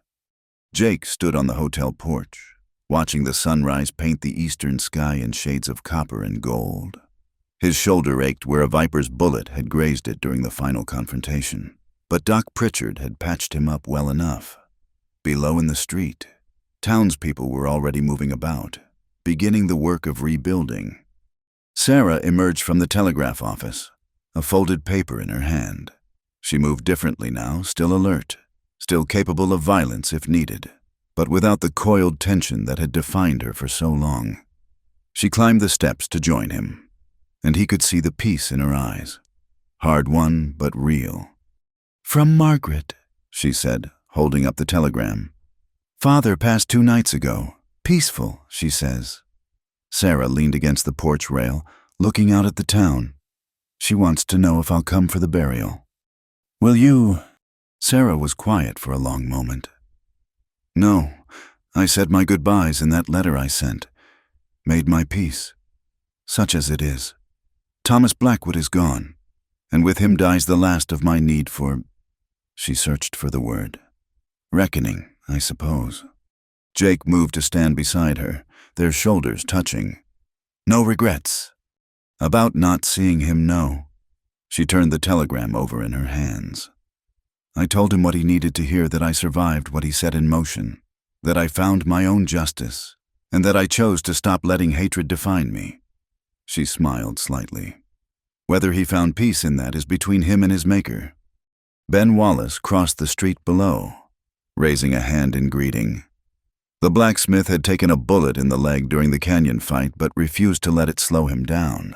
Jake stood on the hotel porch, watching the sunrise paint the eastern sky in shades of copper and gold. His shoulder ached where a viper's bullet had grazed it during the final confrontation, but Doc Pritchard had patched him up well enough. Below in the street, townspeople were already moving about, beginning the work of rebuilding. Sarah emerged from the telegraph office, a folded paper in her hand. She moved differently now, still alert, still capable of violence if needed, but without the coiled tension that had defined her for so long. She climbed the steps to join him, and he could see the peace in her eyes, hard-won but real. "From Margaret," she said, holding up the telegram. "Father passed 2 nights ago. Peaceful, she says." Sarah leaned against the porch rail, looking out at the town. "She wants to know if I'll come for the burial." "Will you?" Sarah was quiet for a long moment. "No, I said my goodbyes in that letter I sent. Made my peace, such as it is. Thomas Blackwood is gone, and with him dies the last of my need for—" She searched for the word. "Reckoning, I suppose." Jake moved to stand beside her, their shoulders touching. "No regrets?" "About not seeing him, no." She turned the telegram over in her hands. "I told him what he needed to hear, that I survived what he set in motion, that I found my own justice, and that I chose to stop letting hatred define me." She smiled slightly. Whether he found peace in that is between him and his maker. Ben Wallace crossed the street below, raising a hand in greeting. The blacksmith had taken a bullet in the leg during the canyon fight, but refused to let it slow him down.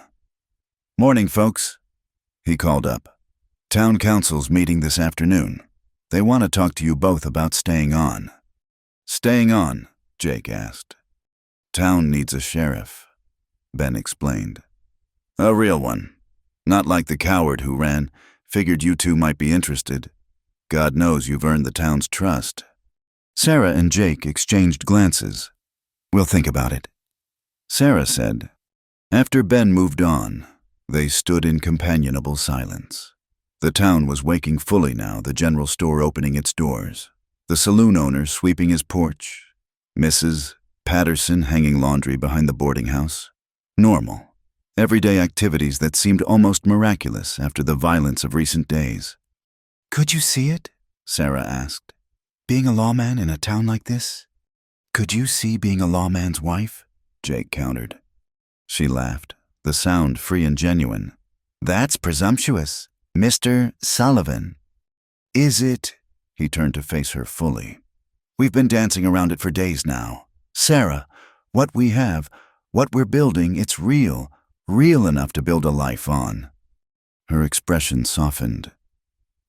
"Morning, folks," he called up. "Town council's meeting this afternoon. They want to talk to you both about staying on." "Staying on?" Jake asked. "Town needs a sheriff," Ben explained. "A real one. Not like the coward who ran. Figured you two might be interested. God knows you've earned the town's trust." Sarah and Jake exchanged glances. "We'll think about it," Sarah said. After Ben moved on, they stood in companionable silence. The town was waking fully now, the general store opening its doors, the saloon owner sweeping his porch, Mrs. Patterson hanging laundry behind the boarding house. Normal, everyday activities that seemed almost miraculous after the violence of recent days. "Could you see it?" Sarah asked. "Being a lawman in a town like this? Could you see being a lawman's wife?" Jake countered. She laughed, the sound free and genuine. "That's presumptuous, Mr. Sullivan." "Is it?" He turned to face her fully. "We've been dancing around it for days now. Sarah, what we have, what we're building, it's real, real enough to build a life on." Her expression softened.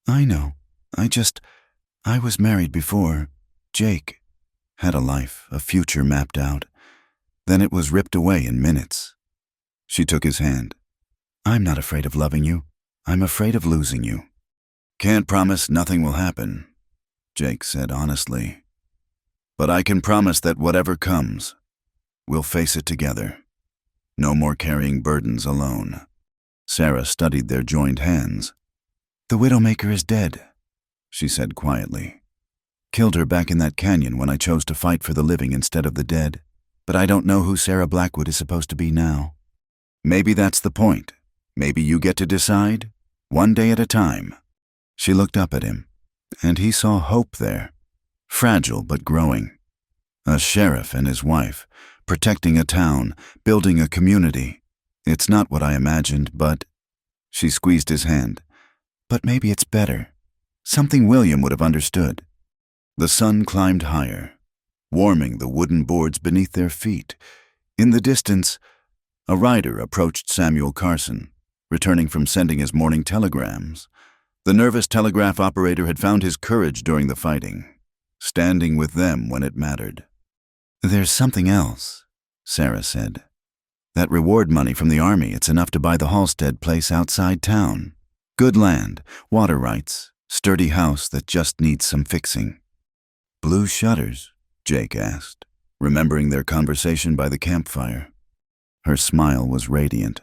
"I know. I was married before. Jake had a life, a future mapped out. Then it was ripped away in minutes." She took his hand. "I'm not afraid of loving you. I'm afraid of losing you." "Can't promise nothing will happen," Jake said honestly. "But I can promise that whatever comes, we'll face it together. No more carrying burdens alone." Sarah studied their joined hands. "The Widowmaker is dead," she said quietly. "Killed her back in that canyon when I chose to fight for the living instead of the dead. But I don't know who Sarah Blackwood is supposed to be now." "Maybe that's the point. Maybe you get to decide, one day at a time." She looked up at him, and he saw hope there, fragile but growing. A sheriff and his wife, protecting a town, building a community. "It's not what I imagined, but—" She squeezed his hand. "But maybe it's better. Something William would have understood." The sun climbed higher, warming the wooden boards beneath their feet. In the distance, a rider approached Samuel Carson, returning from sending his morning telegrams. The nervous telegraph operator had found his courage during the fighting, standing with them when it mattered. "There's something else," Sarah said. "That reward money from the army, it's enough to buy the Halstead place outside town. Good land, water rights, sturdy house that just needs some fixing." "Blue shutters?" Jake asked, remembering their conversation by the campfire. Her smile was radiant.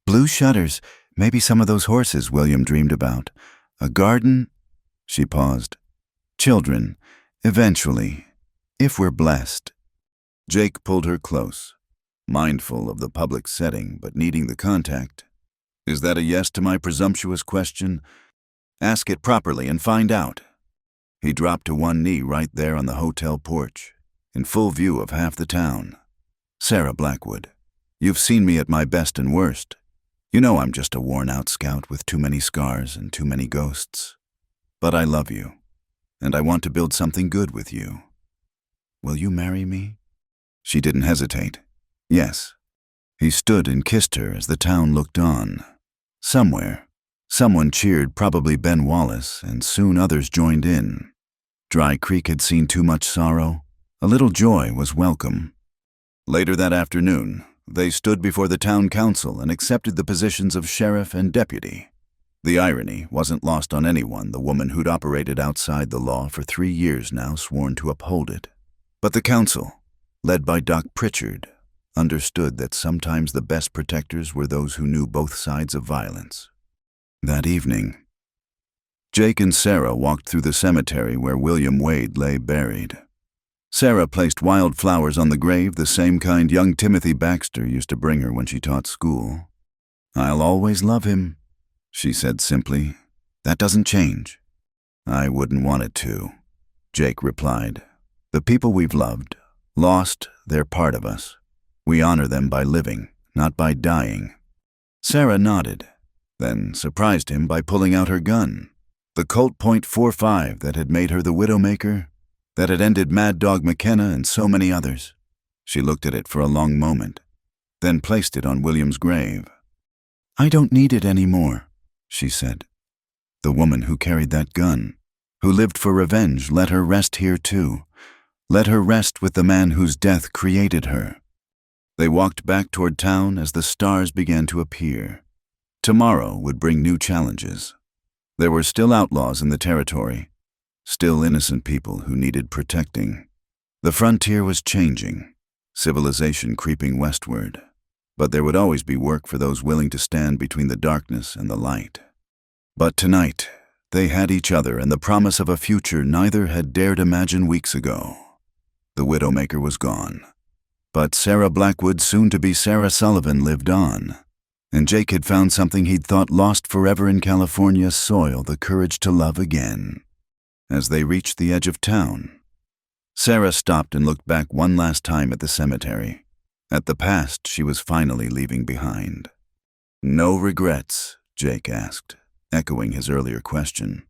"Blue shutters, maybe some of those horses William dreamed about. A garden—" She paused. "Children, eventually, if we're blessed." Jake pulled her close, mindful of the public setting but needing the contact. "Is that a yes to my presumptuous question? Ask it properly and find out." He dropped to one knee right there on the hotel porch, in full view of half the town. "Sarah Blackwood, you've seen me at my best and worst. You know I'm just a worn-out scout with too many scars and too many ghosts. But I love you, and I want to build something good with you. Will you marry me?" She didn't hesitate. "Yes." He stood and kissed her as the town looked on. Somewhere, someone cheered, probably Ben Wallace, and soon others joined in. Dry Creek had seen too much sorrow. A little joy was welcome. Later that afternoon, they stood before the town council and accepted the positions of sheriff and deputy. The irony wasn't lost on anyone, the woman who'd operated outside the law for 3 years now sworn to uphold it. But the council, led by Doc Pritchard, understood that sometimes the best protectors were those who knew both sides of violence. That evening, Jake and Sarah walked through the cemetery where William Wade lay buried. Sarah placed wildflowers on the grave, the same kind young Timothy Baxter used to bring her when she taught school. "I'll always love him," she said simply. "That doesn't change." "I wouldn't want it to," Jake replied. "The people we've loved, lost, they're part of us. We honor them by living, not by dying." Sarah nodded, then surprised him by pulling out her gun. The Colt .45 that had made her the Widowmaker, that had ended Mad Dog McKenna and so many others. She looked at it for a long moment, then placed it on William's grave. "I don't need it anymore," she said. The woman who carried that gun, who lived for revenge, let her rest here too. Let her rest with the man whose death created her. They walked back toward town as the stars began to appear. Tomorrow would bring new challenges. There were still outlaws in the territory, still innocent people who needed protecting. The frontier was changing, civilization creeping westward. But there would always be work for those willing to stand between the darkness and the light. But tonight, they had each other and the promise of a future neither had dared imagine weeks ago. The Widowmaker was gone. But Sarah Blackwood, soon to be Sarah Sullivan, lived on. And Jake had found something he'd thought lost forever in California's soil, the courage to love again. As they reached the edge of town, Sarah stopped and looked back one last time at the cemetery. at the past she was finally leaving behind. "No regrets?" Jake asked, echoing his earlier question.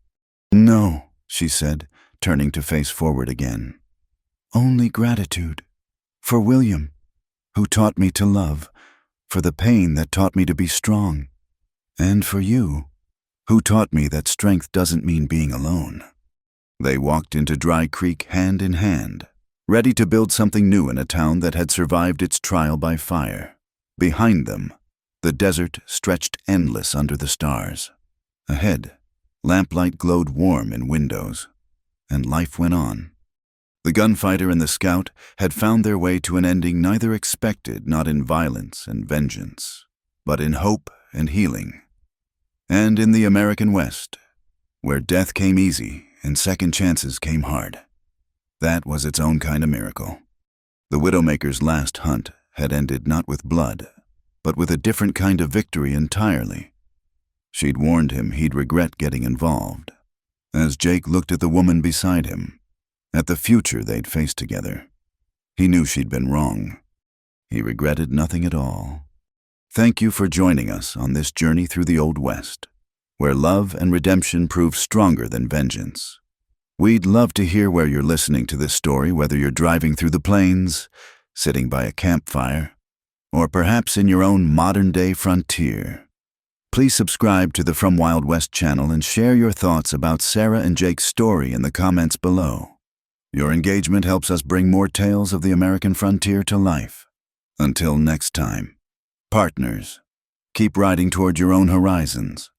"No," she said, turning to face forward again. "Only gratitude. For William, who taught me to love, for the pain that taught me to be strong, and for you, who taught me that strength doesn't mean being alone." They walked into Dry Creek hand in hand, ready to build something new in a town that had survived its trial by fire. Behind them, the desert stretched endless under the stars. Ahead, lamplight glowed warm in windows, and life went on. The gunfighter and the scout had found their way to an ending neither expected, not in violence and vengeance, but in hope and healing. And in the American West, where death came easy and second chances came hard, that was its own kind of miracle. The Widowmaker's last hunt had ended not with blood, but with a different kind of victory entirely. She'd warned him he'd regret getting involved. As Jake looked at the woman beside him, at the future they'd face together, he knew she'd been wrong. He regretted nothing at all. Thank you for joining us on this journey through the Old West, where love and redemption prove stronger than vengeance. We'd love to hear where you're listening to this story, whether you're driving through the plains, sitting by a campfire, or perhaps in your own modern-day frontier. Please subscribe to the From Wild West channel and share your thoughts about Sarah and Jake's story in the comments below. Your engagement helps us bring more tales of the American frontier to life. Until next time, partners, keep riding toward your own horizons.